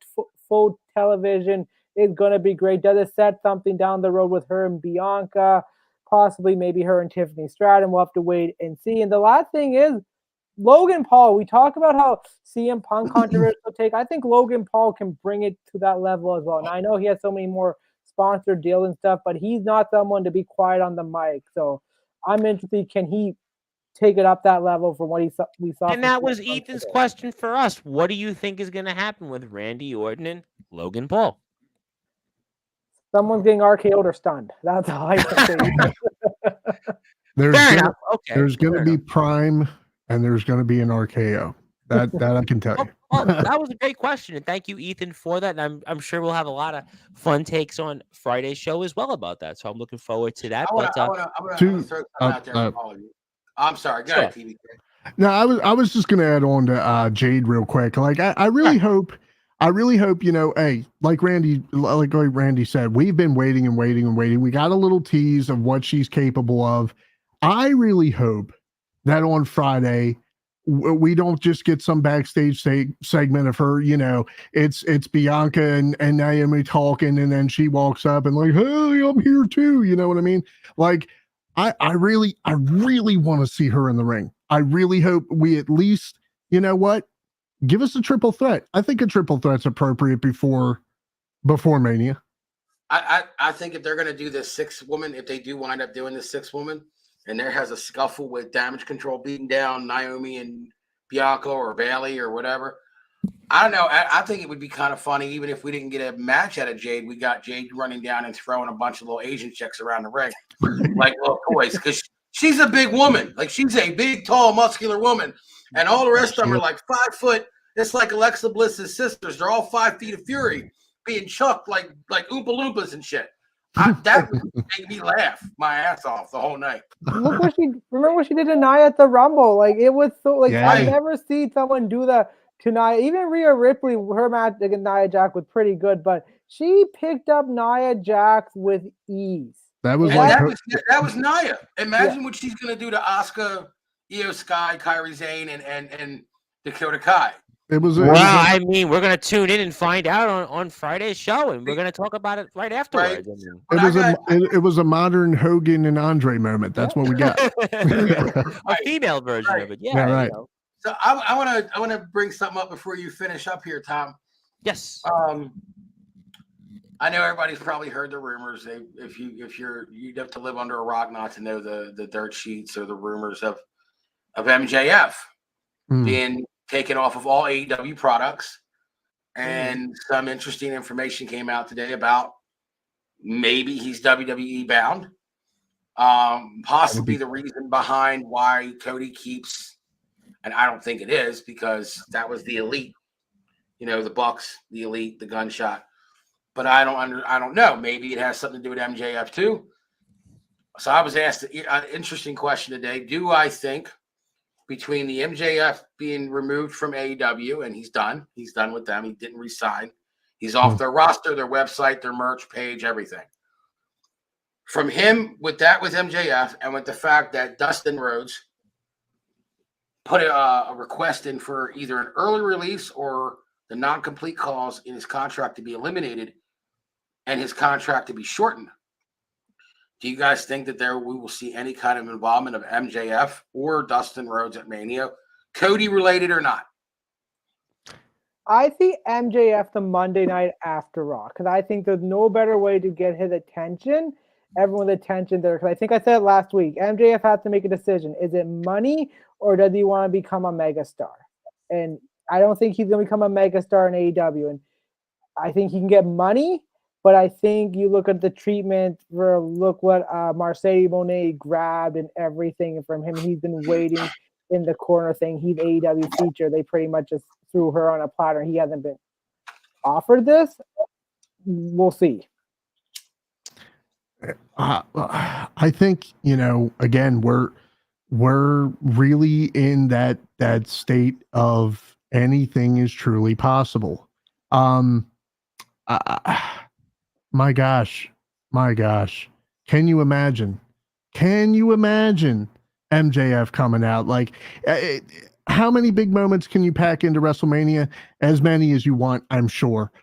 full television is going to be great. Does it set something down the road with her and Bianca? Possibly, maybe her and Tiffany Stratton. We'll have to wait and see. And the last thing is Logan Paul. We talk about how CM Punk controversial take. I think Logan Paul can bring it to that level as well. And I know he has so many more sponsored deals and stuff, but he's not someone to be quiet on the mic. So I'm interested. Can he take it up that level from what we saw? And that was Ethan's question for us. What do you think is going to happen with Randy Orton and Logan Paul? Someone's getting RKO'd or stunned. That's all I can say. There's going to be Prime and there's going to be an RKO. That I can tell you. That was a great question, and thank you, Ethan, for that. And I'm sure we'll have a lot of fun takes on Friday's show as well about that. So I'm looking forward to that. I'm gonna throw something out there for all of you. I'm sorry, go ahead, TV. No, I was just gonna add on to Jade real quick. Like I really hope, hey, like Randy said, we've been waiting and waiting and waiting. We got a little tease of what she's capable of. I really hope that on Friday we don't just get some backstage segment of her, it's Bianca and Naomi talking, and then she walks up and like, hey, I'm here too. You know what I mean? Like, I really want to see her in the ring. I really hope we at least, give us a triple threat. I think a triple threat's appropriate before Mania. I think if they're going to do this 6-woman, if they do wind up doing this 6-woman, and there has a scuffle with Damage Control beating down Naomi and Bianca or Bayley or whatever, I don't know. I think it would be kind of funny, even if we didn't get a match out of Jade. We got Jade running down and throwing a bunch of little Asian chicks around the ring, like little toys, because she's a big woman. Like, she's a big, tall, muscular woman, and all the rest of them are like 5 foot. It's like Alexa Bliss's sisters. They're all 5 feet of fury being chucked like Oompa Loompas and shit. That would make me laugh my ass off the whole night. Look what remember what she did to Nia at the Rumble. Like it was so like Yeah. I've never seen someone do that to Nia. Even Rhea Ripley, her match against Nia Jax was pretty good, but she picked up Nia Jax with ease. That was And like that was Nia. Imagine what she's gonna do to Asuka, Io Sky, Kairi Sane, and Dakota Kai. it was. Well, I mean, we're gonna tune in and find out on Friday's show, and we're gonna talk about it right afterwards. It was a modern Hogan and Andre moment. That's what we got. A female version of it. Yeah, Yeah, right. you know. So I wanna bring something up before you finish up here, Tom. Yes. I know everybody's probably heard the rumors. You'd have to live under a rock not to know the dirt sheets or the rumors of MJF being taken off of all AEW products. And some interesting information came out today about maybe he's WWE bound. Possibly the reason behind why Cody keeps, and I don't think it is, because that was the Elite, the Bucks, the Elite, the Gunshot. But I don't know. Maybe it has something to do with MJF too. So I was asked an interesting question today. Do I think between the MJF being removed from AEW and he's done with them, he didn't resign, he's off their roster, their website, their merch page, everything. From him with MJF and with the fact that Dustin Rhodes put a request in for either an early release or the non-complete clause in his contract to be eliminated and his contract to be shortened. Do you guys think that we will see any kind of involvement of MJF or Dustin Rhodes at Mania, Cody related or not? I see MJF the Monday night after Raw because I think there's no better way to get his attention, everyone's attention there. Because I think I said it last week, MJF has to make a decision. Is it money or does he want to become a megastar? And I don't think he's going to become a megastar in AEW. And I think he can get money, but I think you look at the treatment look what Mercedes Moné grabbed and everything from him. He's been waiting in the corner thing. He's AEW feature. They pretty much just threw her on a platter. He hasn't been offered this. We'll see. I think, again, we're really in that state of anything is truly possible. My gosh. Can you imagine MJF coming out? Like, how many big moments can you pack into WrestleMania? As many as you want, I'm sure.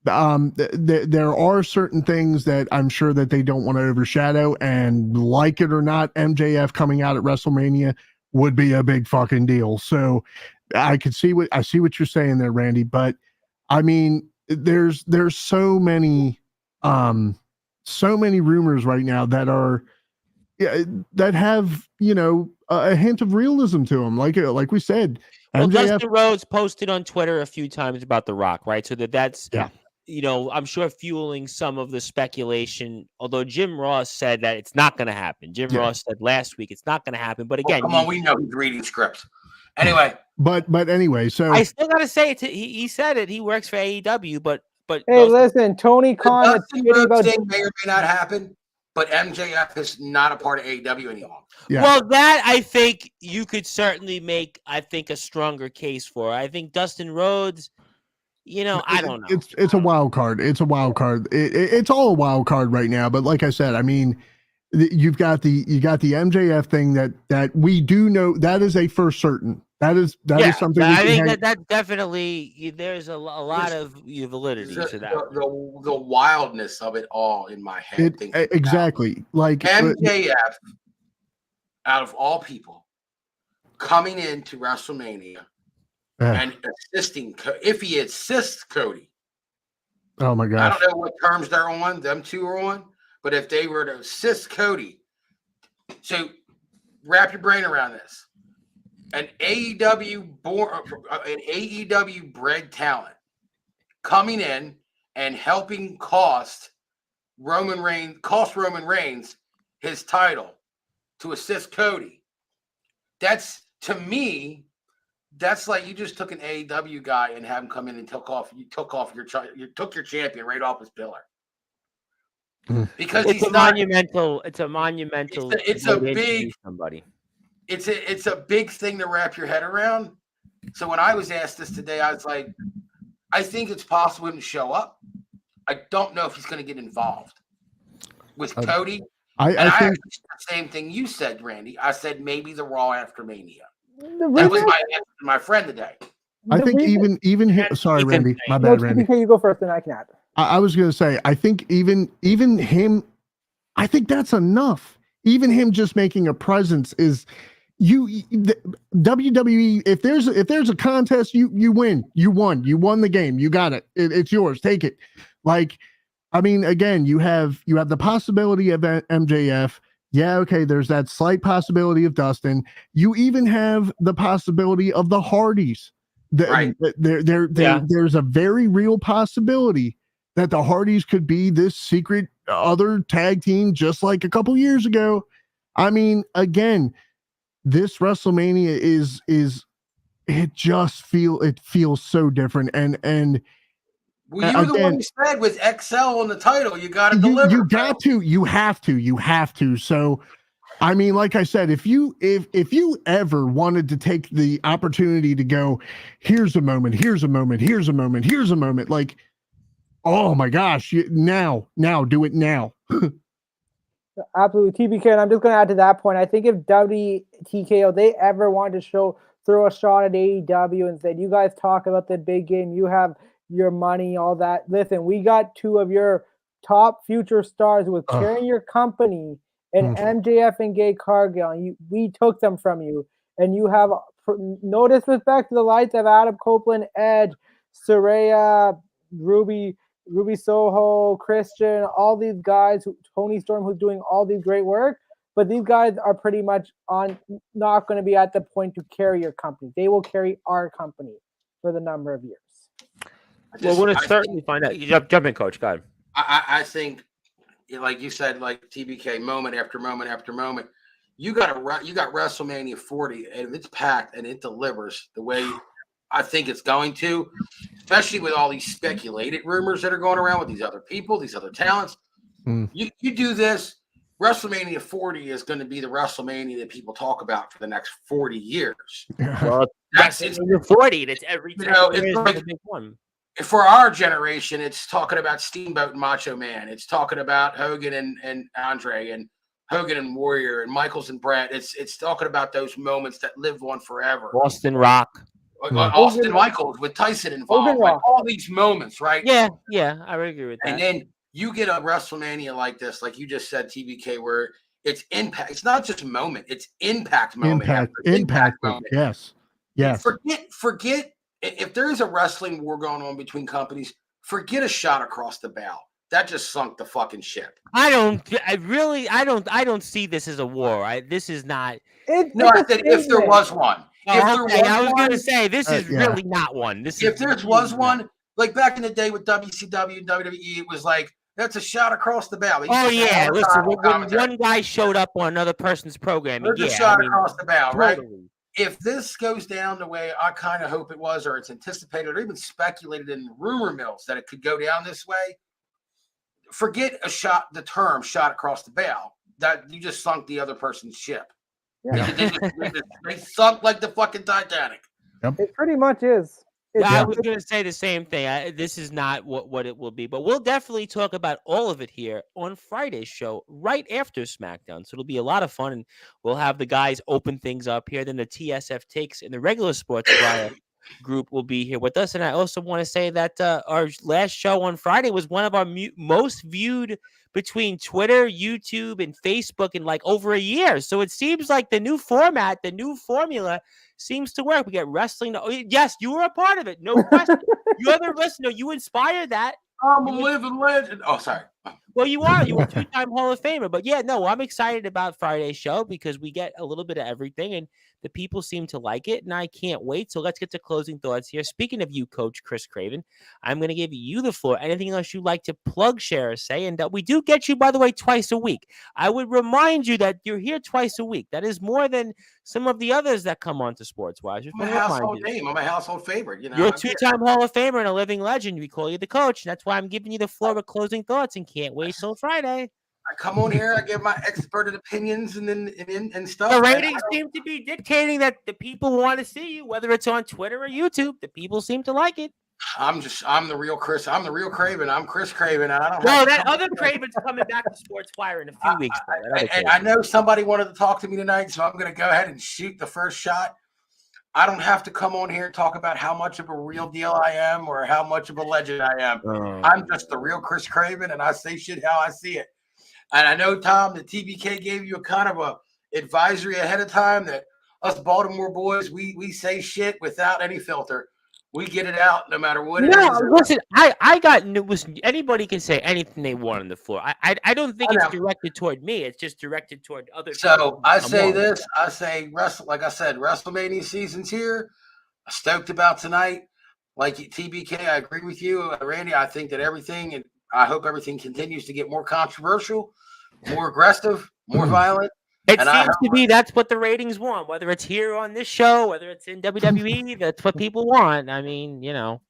There are certain things that I'm sure that they don't want to overshadow, and like it or not, MJF coming out at WrestleMania would be a big fucking deal. So I see what you're saying there, Randy, but I mean, there's so many rumors right now that are that have a hint of realism to them. Like we said, well, MJF, Dustin Rhodes posted on Twitter a few times about The Rock, right? So that's I'm sure fueling some of the speculation. Although Jim Ross said that it's not going to happen. Jim Ross said last week it's not going to happen. But again, come on, we know he's reading scripts. Anyway, but anyway, so I still got to say it. He said it. He works for AEW, but hey, listen, Tony Khan. Dustin Rhodes thing may or may not happen, but MJF is not a part of AEW anymore. Yeah. Well, that I think you could certainly make, a stronger case for. I think Dustin Rhodes, I don't know. It's a wild card. It's a wild card. It's all a wild card right now. But like I said, I mean, you've got the MJF thing that we do know that is a for certain. That is something. I think that definitely there's a lot of validity to that. The wildness of it all in my head. Exactly. Like MJF, out of all people, coming into WrestleMania and assisting. If he assists Cody, oh my gosh, I don't know what terms they're on. Them two are on, but if they were to assist Cody, so wrap your brain around this. An AEW bred talent coming in and helping cost Roman Reigns his title to assist Cody. That's, to me, that's like you just took an AEW guy and have him come in and took off your champion right off his pillar. Because it's a monumental. It's a big somebody. It's a big thing to wrap your head around. So when I was asked this today, I was like, I think it's possible him to show up. I don't know if he's going to get involved with Cody. I think the same thing you said, Randy. I said maybe the Raw after Mania. That was my answer to my friend today. I think even him. Sorry, Randy. My bad, Randy. You go first, then I can add. I was going to say, I think even him. I think that's enough. Even him just making a presence is. WWE. If there's a contest, you win. You won the game. You got it. It's yours. Take it. Like, I mean, again, you have the possibility of MJF. Yeah, okay. There's that slight possibility of Dustin. You even have the possibility of the Hardys. Right. There's a very real possibility that the Hardys could be this secret other tag team, just like a couple years ago. I mean, again, this WrestleMania is it feels so different and well, you were the one who said with XL on the title, you got to deliver. You have to. So, I mean, like I said, if you ever wanted to take the opportunity to go, here's a moment, like, oh my gosh, now do it now. Absolutely, TBK, and I'm just going to add to that point. I think if WTKO, they ever wanted to throw a shot at AEW and said, you guys talk about the big game, you have your money, all that. Listen, we got two of your top future stars who was carrying your company, and MJF and Gay Cargill. We took them from you, and you have no disrespect to the likes of Adam Copeland, Edge, Saraya, Ruby Soho, Christian, all these guys, Tony Storm, who's doing all these great work, but these guys are pretty much not going to be at the point to carry your company. They will carry our company for the number of years. We're going to certainly find out. You jump in, Coach. Go ahead. I think, like you said, like TBK, moment after moment after moment, you got WrestleMania 40, and it's packed and it delivers the way I think it's going to, especially with all these speculated rumors that are going around with these other people, these other talents. You do this, WrestleMania 40 is going to be the WrestleMania that people talk about for the next 40 years. Well, that's 40. That's every it's like, a big one. For our generation, it's talking about Steamboat and Macho Man. It's talking about Hogan and Andre, and Hogan and Warrior, and Michaels and Brett. It's talking about those moments that live on forever. Austin Rock. Austin Michaels with Tyson involved. Like all these moments, right? Yeah, I would agree with that. And then you get a WrestleMania like this, like you just said, TBK, where it's impact. It's not just moment. It's impact moment. Impact moment. Yes. Forget if there is a wrestling war going on between companies, forget a shot across the bow. That just sunk the fucking ship. I don't see this as a war. This is not. I said if there was one. I was going to say this is really not one. If there was one, like back in the day with WCW and WWE, it was like that's a shot across the bow. Listen, when one guy showed up on another person's program, there's a shot across the bow, right? If this goes down the way I kind of hope it was, or it's anticipated, or even speculated in rumor mills that it could go down this way, forget the term shot across the bow. That you just sunk the other person's ship. Yeah. They sunk like the fucking Titanic. Yep. It pretty much is. I was going to say the same thing. This is not what it will be, but we'll definitely talk about all of it here on Friday's show right after SmackDown. So it'll be a lot of fun, and we'll have the guys open things up here. Then the TSF takes in the regular Sportswire group will be here with us. And I also want to say that our last show on Friday was one of our most viewed between Twitter, YouTube, and Facebook in like over a year. So it seems like the new format, the new formula seems to work. We get wrestling. Yes, you were a part of it. No question. You're the listener. You inspired that. I'm a living legend. Oh, sorry. Well, you are. You were two-time Hall of Famer. But yeah, no, I'm excited about Friday's show because we get a little bit of everything and the people seem to like it. And I can't wait. So let's get to closing thoughts here. Speaking of you, Coach Chris Craven, I'm going to give you the floor. Anything else you'd like to plug, share, or say? And we do get you, by the way, twice a week. I would remind you that you're here twice a week. That is more than some of the others that come on to Sportswire. I'm a household name. I'm a household favorite. You know, you're a two-time Hall of Famer and a living legend. We call you the coach. That's why I'm giving you the floor with closing thoughts and can't wait till Friday. I come on here, I give my experted opinions and stuff. The ratings seem to be dictating that the people want to see you, whether it's on Twitter or YouTube. The people seem to like it. I'm the real Chris. I'm the real Craven. I'm Chris Craven. I don't. No, that other Craven's coming back to Sportswire in a few weeks. I know somebody wanted to talk to me tonight, so I'm going to go ahead and shoot the first shot. I don't have to come on here and talk about how much of a real deal I am or how much of a legend I am. I'm just the real Chris Craven, and I say shit how I see it. And I know, Tom, the TBK gave you a kind of a advisory ahead of time that us Baltimore boys, we say shit without any filter. We get it out no matter what it is. Listen, I got listen, anybody can say anything they want on the floor. I don't think it's directed toward me. It's just directed toward other people. So I say this. I say like I said, WrestleMania season's here. I'm stoked about tonight. Like TBK, I agree with you, Randy. I think that everything, and I hope everything continues to get more controversial, more aggressive, more violent. It seems to be that's what the ratings want, whether it's here on this show, whether it's in WWE, that's what people want. I mean, you know.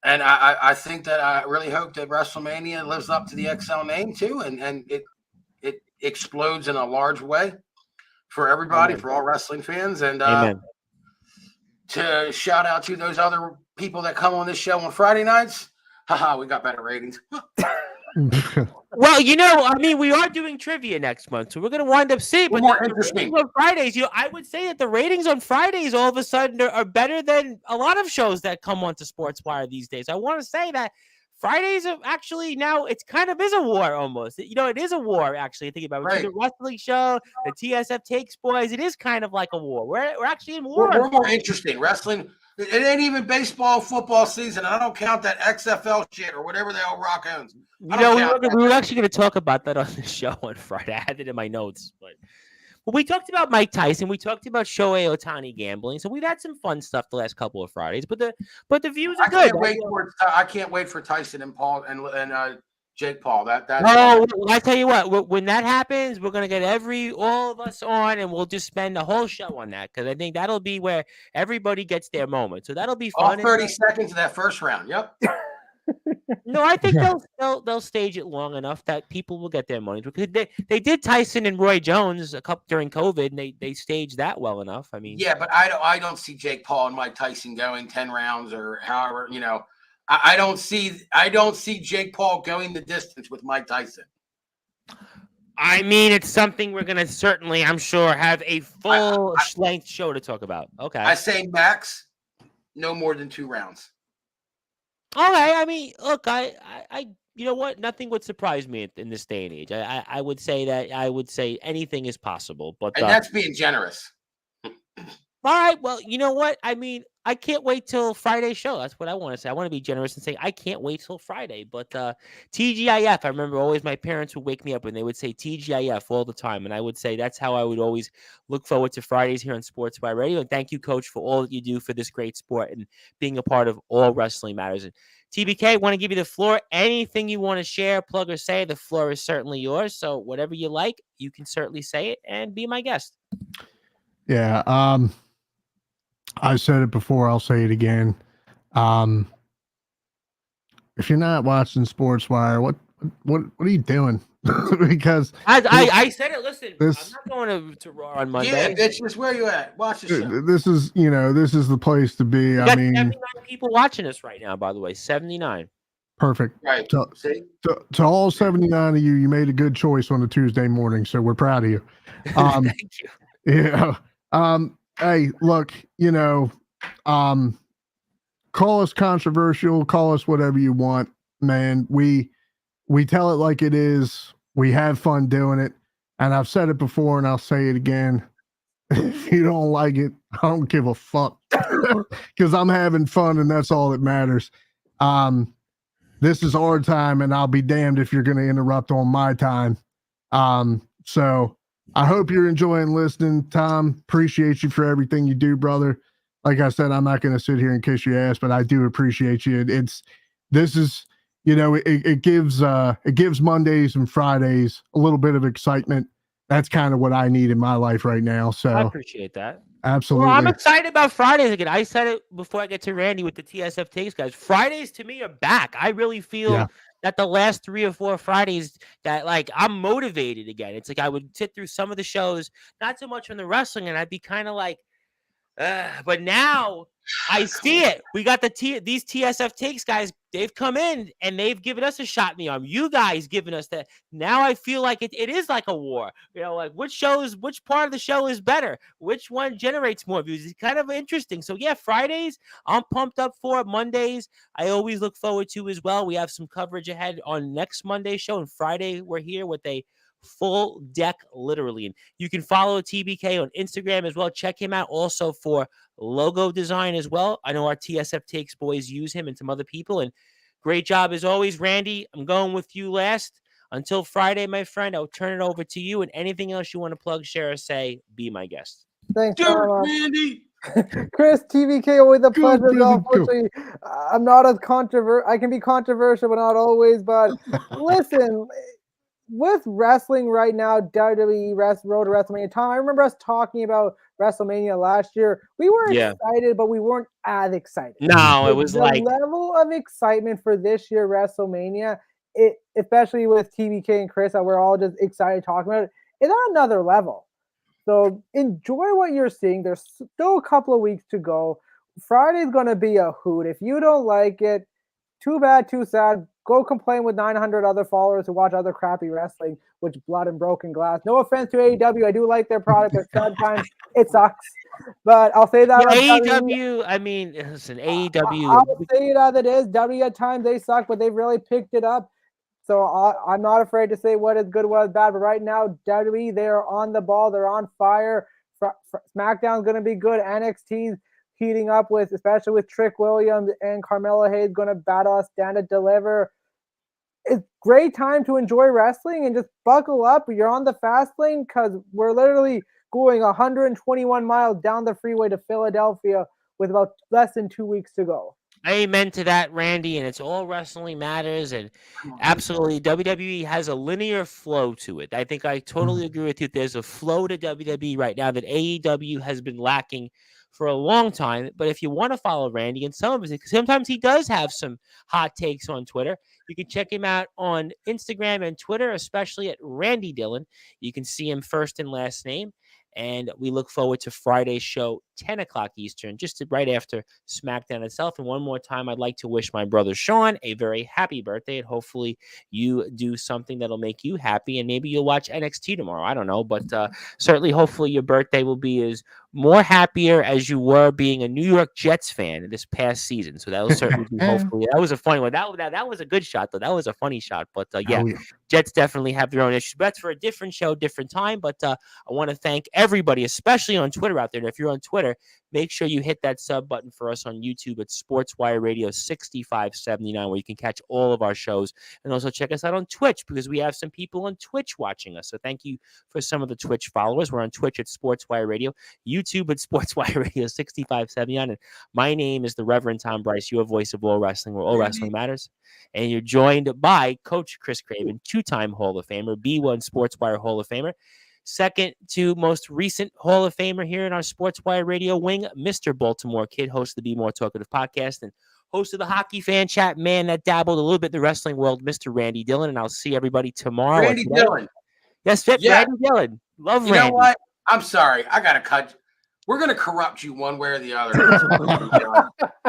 And I think that I really hope that WrestleMania lives up to the XL name too, and it explodes in a large way for everybody, for all wrestling fans. And to shout out to those other people that come on this show on Friday nights. Haha, we got better ratings. Well, you know, I mean, we are doing trivia next month, so we're going to wind up seeing. But more the interesting on Fridays, you know, I would say that the ratings on Fridays all of a sudden are better than a lot of shows that come onto Sportswire these days. I want to say that Fridays are actually now it's kind of is a war almost. You know, it is a war actually. Think about it. Right. The wrestling show, the TSF Takes Boys. It is kind of like a war. We're actually in war. We're more interesting. Wrestling. It ain't even baseball, football season. I don't count that XFL shit or whatever the hell Rock owns. You know, we were actually going to talk about that on the show on Friday. I had it in my notes, but we talked about Mike Tyson. We talked about Shohei Ohtani gambling. So we've had some fun stuff the last couple of Fridays. But the views are good. I can't wait for Tyson and Paul and Jake Paul. I tell you what, when that happens, we're gonna get all of us on, and we'll just spend the whole show on that because I think that'll be where everybody gets their moment. So that'll be fun. All 30 seconds of that first round. Yep. No, I think they'll stage it long enough that people will get their money because they did Tyson and Roy Jones a couple during COVID, and they staged that well enough. I mean, yeah, but I don't see Jake Paul and Mike Tyson going 10 rounds or however, you know. I don't see Jake Paul going the distance with Mike Tyson. I mean, it's something we're gonna certainly, I'm sure, have a full length show to talk about. Okay. I say max, no more than 2 rounds. Okay. I mean, look, I you know what? Nothing would surprise me in this day and age. I would say anything is possible, but that's being generous. All right. Well, you know what? I mean, I can't wait till Friday's show. That's what I want to say. I want to be generous and say I can't wait till Friday. But TGIF, I remember always my parents would wake me up and they would say TGIF all the time. And I would say that's how I would always look forward to Fridays here on Sportswire Radio. And thank you, Coach, for all that you do for this great sport and being a part of all Wrestling Matters. And TBK, want to give you the floor. Anything you want to share, plug, or say, the floor is certainly yours. So whatever you like, you can certainly say it and be my guest. Yeah. I said it before, I'll say it again. If you're not watching Sportswire, what are you doing? Because I said it. Listen, I'm not going to Raw on Monday. Yeah, bitch, just where you at? Watch the show. This is the place to be. I mean, 79 people watching us right now, by the way. 79. Perfect. Right. To all 79 of you, you made a good choice on a Tuesday morning, so we're proud of you. Thank you. Yeah. Hey, look, call us controversial, call us whatever you want, man. We tell it like it is. We have fun doing it. And I've said it before and I'll say it again. If you don't like it, I don't give a fuck because I'm having fun and that's all that matters. this is our time, and I'll be damned if you're going to interrupt on my time. So I hope you're enjoying listening, Tom. Appreciate you for everything you do, brother. Like I said, I'm not going to sit here and kiss your ass, but I do appreciate you. It gives Mondays and Fridays a little bit of excitement. That's kind of what I need in my life right now. So I appreciate that. Absolutely. Well, I'm excited about Fridays again. I said it before I get to Randy with the TSF takes, guys. Fridays to me are back. I really feel that the last 3 or 4 Fridays that like I'm motivated again. It's like I would sit through some of the shows, not so much from the wrestling, and I'd be kind of like, but now I see it. We got these TSF takes guys. They've come in and they've given us a shot in the arm. You guys giving us that. Now I feel like it is like a war. Like which part of the show is better? Which one generates more views? It's kind of interesting. So yeah, Fridays I'm pumped up for. Mondays I always look forward to as well. We have some coverage ahead on next Monday's show, and Friday we're here with a full deck, literally. And you can follow TBK on Instagram as well. Check him out also for logo design as well. I know our TSF Takes boys use him and some other people. And great job as always, Randy. I'm going with you last. Until Friday, my friend, I'll turn it over to you. And anything else you want to plug, share, or say, be my guest. Thanks, Randy. Chris, TVK, always a pleasure. Unfortunately, I'm not as controversial. I can be controversial, but not always. But listen, with wrestling right now, WWE Road to WrestleMania. Tom, I remember us talking about WrestleMania last year. We were excited, but we weren't as excited. No, it was the level of excitement for this year WrestleMania, especially with TBK and Chris, that we're all just excited talking about it, is on another level. So enjoy what you're seeing. There's still a couple of weeks to go. Friday's going to be a hoot. If you don't like it, too bad, too sad. Go complain with 900 other followers who watch other crappy wrestling, which blood and broken glass. No offense to AEW. I do like their product, but sometimes it sucks. But I'll say that. AEW, I mean, listen, AEW. I'll say it as it is. W at times they suck, but they've really picked it up. So I'm not afraid to say what is good, what is bad. But right now, WWE, they are on the ball. They're on fire. SmackDown's going to be good. NXT's heating up especially with Trick Williams and Carmelo Hayes going to battle us, Stand and Deliver. It's great time to enjoy wrestling and just buckle up. You're on the fast lane because we're literally going 121 miles down the freeway to Philadelphia with about less than 2 weeks to go. Amen to that, Randy, and it's all wrestling matters, and absolutely WWE has a linear flow to it. I think I totally agree with you. There's a flow to WWE right now that AEW has been lacking for a long time. But if you want to follow Randy and sometimes he does have some hot takes on Twitter. You can check him out on Instagram and Twitter, especially at Randy Dillon. You can see him first and last name. And we look forward to Friday's show, 10 o'clock Eastern, just right after SmackDown itself. And one more time, I'd like to wish my brother Sean a very happy birthday. And hopefully you do something that'll make you happy. And maybe you'll watch NXT tomorrow. I don't know. But certainly, hopefully your birthday will be as more happier as you were being a New York Jets fan this past season. So that will certainly be hopefully. That was a funny one. That was a good shot, though. That was a funny shot. But yeah, Jets definitely have their own issues. But that's for a different show, different time. But I want to thank everybody, especially on Twitter out there. And if you're on Twitter, make sure you hit that sub button for us on YouTube at Sportswire Radio 6579, where you can catch all of our shows. And also check us out on Twitch, because we have some people on Twitch watching us. So thank you for some of the Twitch followers. We're on Twitch at Sportswire Radio, YouTube at Sportswire Radio 6579. And my name is the Reverend Tom Bryce, your voice of all wrestling, where all wrestling matters. And you're joined by Coach Chris Craven, 2-time Hall of Famer, B1 Sportswire Hall of Famer. Second to most recent Hall of Famer here in our Sportswire Radio wing, Mr. Baltimore Kid, host of the Be More Talkative podcast and host of the Hockey Fan Chat, man that dabbled a little bit in the wrestling world, Mr. Randy Dillon. And I'll see everybody tomorrow. Randy Dillon. Yes, Randy Dillon. Love Randy. You know what? I'm sorry. I got to cut. We're going to corrupt you one way or the other.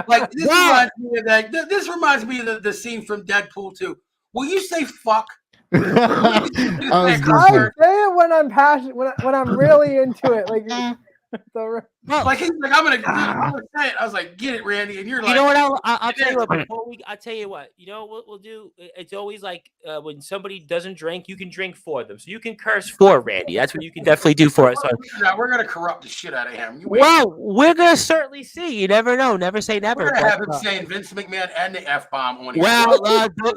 Like, this reminds me of the scene from Deadpool 2. Will you say fuck? I say it when I'm passionate, when I'm really into it. Like The- Bro, Like he's like, I'm gonna say it. I was like, get it, Randy, and you're you like, know what? I'll it tell you is. what. I'll tell you what. You know what we'll do? It's always like when somebody doesn't drink, you can drink for them. So you can curse for Randy. That's what you can definitely do for us. So, We're gonna corrupt the shit out of him. You wait. well, we're gonna certainly see. You never know. Never say never. We're gonna but, have him saying Vince McMahon and the F bomb on here.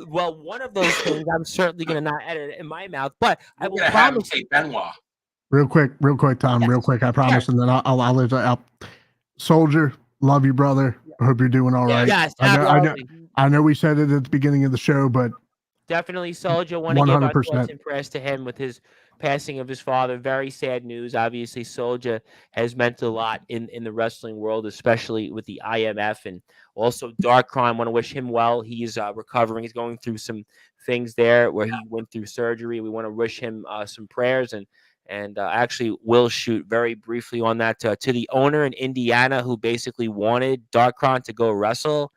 well, one of those things I'm certainly gonna not edit it in my mouth, but I We're will gonna have him promise. say Benoit. Real quick, Tom. Yes. Real quick, I promise, and then I'll leave it up. Soldier, love you, brother. I hope you're doing all right. Yes, I know we said it at the beginning of the show, but definitely Soldier. Want to give our 100%. thoughts and prayers to him with his passing of his father. Very sad news. Obviously, Soldier has meant a lot in the wrestling world, especially with the IMF and also Dark Crime. Want to wish him well. He's recovering. He's going through some things there where he went through surgery. We want to wish him some prayers and actually will shoot very briefly on that to the owner in Indiana who basically wanted Darkron to go wrestle.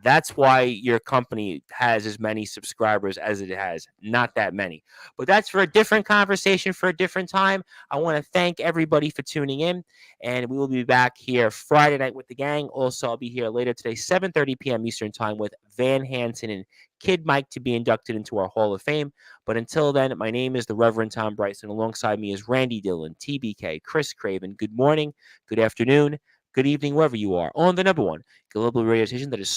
That's why your company has as many subscribers as it has. Not that many. But that's for a different conversation for a different time. I want to thank everybody for tuning in. And we will be back here Friday night with the gang. Also, I'll be here later today, 7:30 p.m. Eastern time with Van Hansen and Kid Mike to be inducted into our Hall of Fame. But until then, my name is the Reverend Tom Bryson. Alongside me is Randy Dillon, TBK, Chris Craven. Good morning, good afternoon, good evening, wherever you are on the number one global radio station that is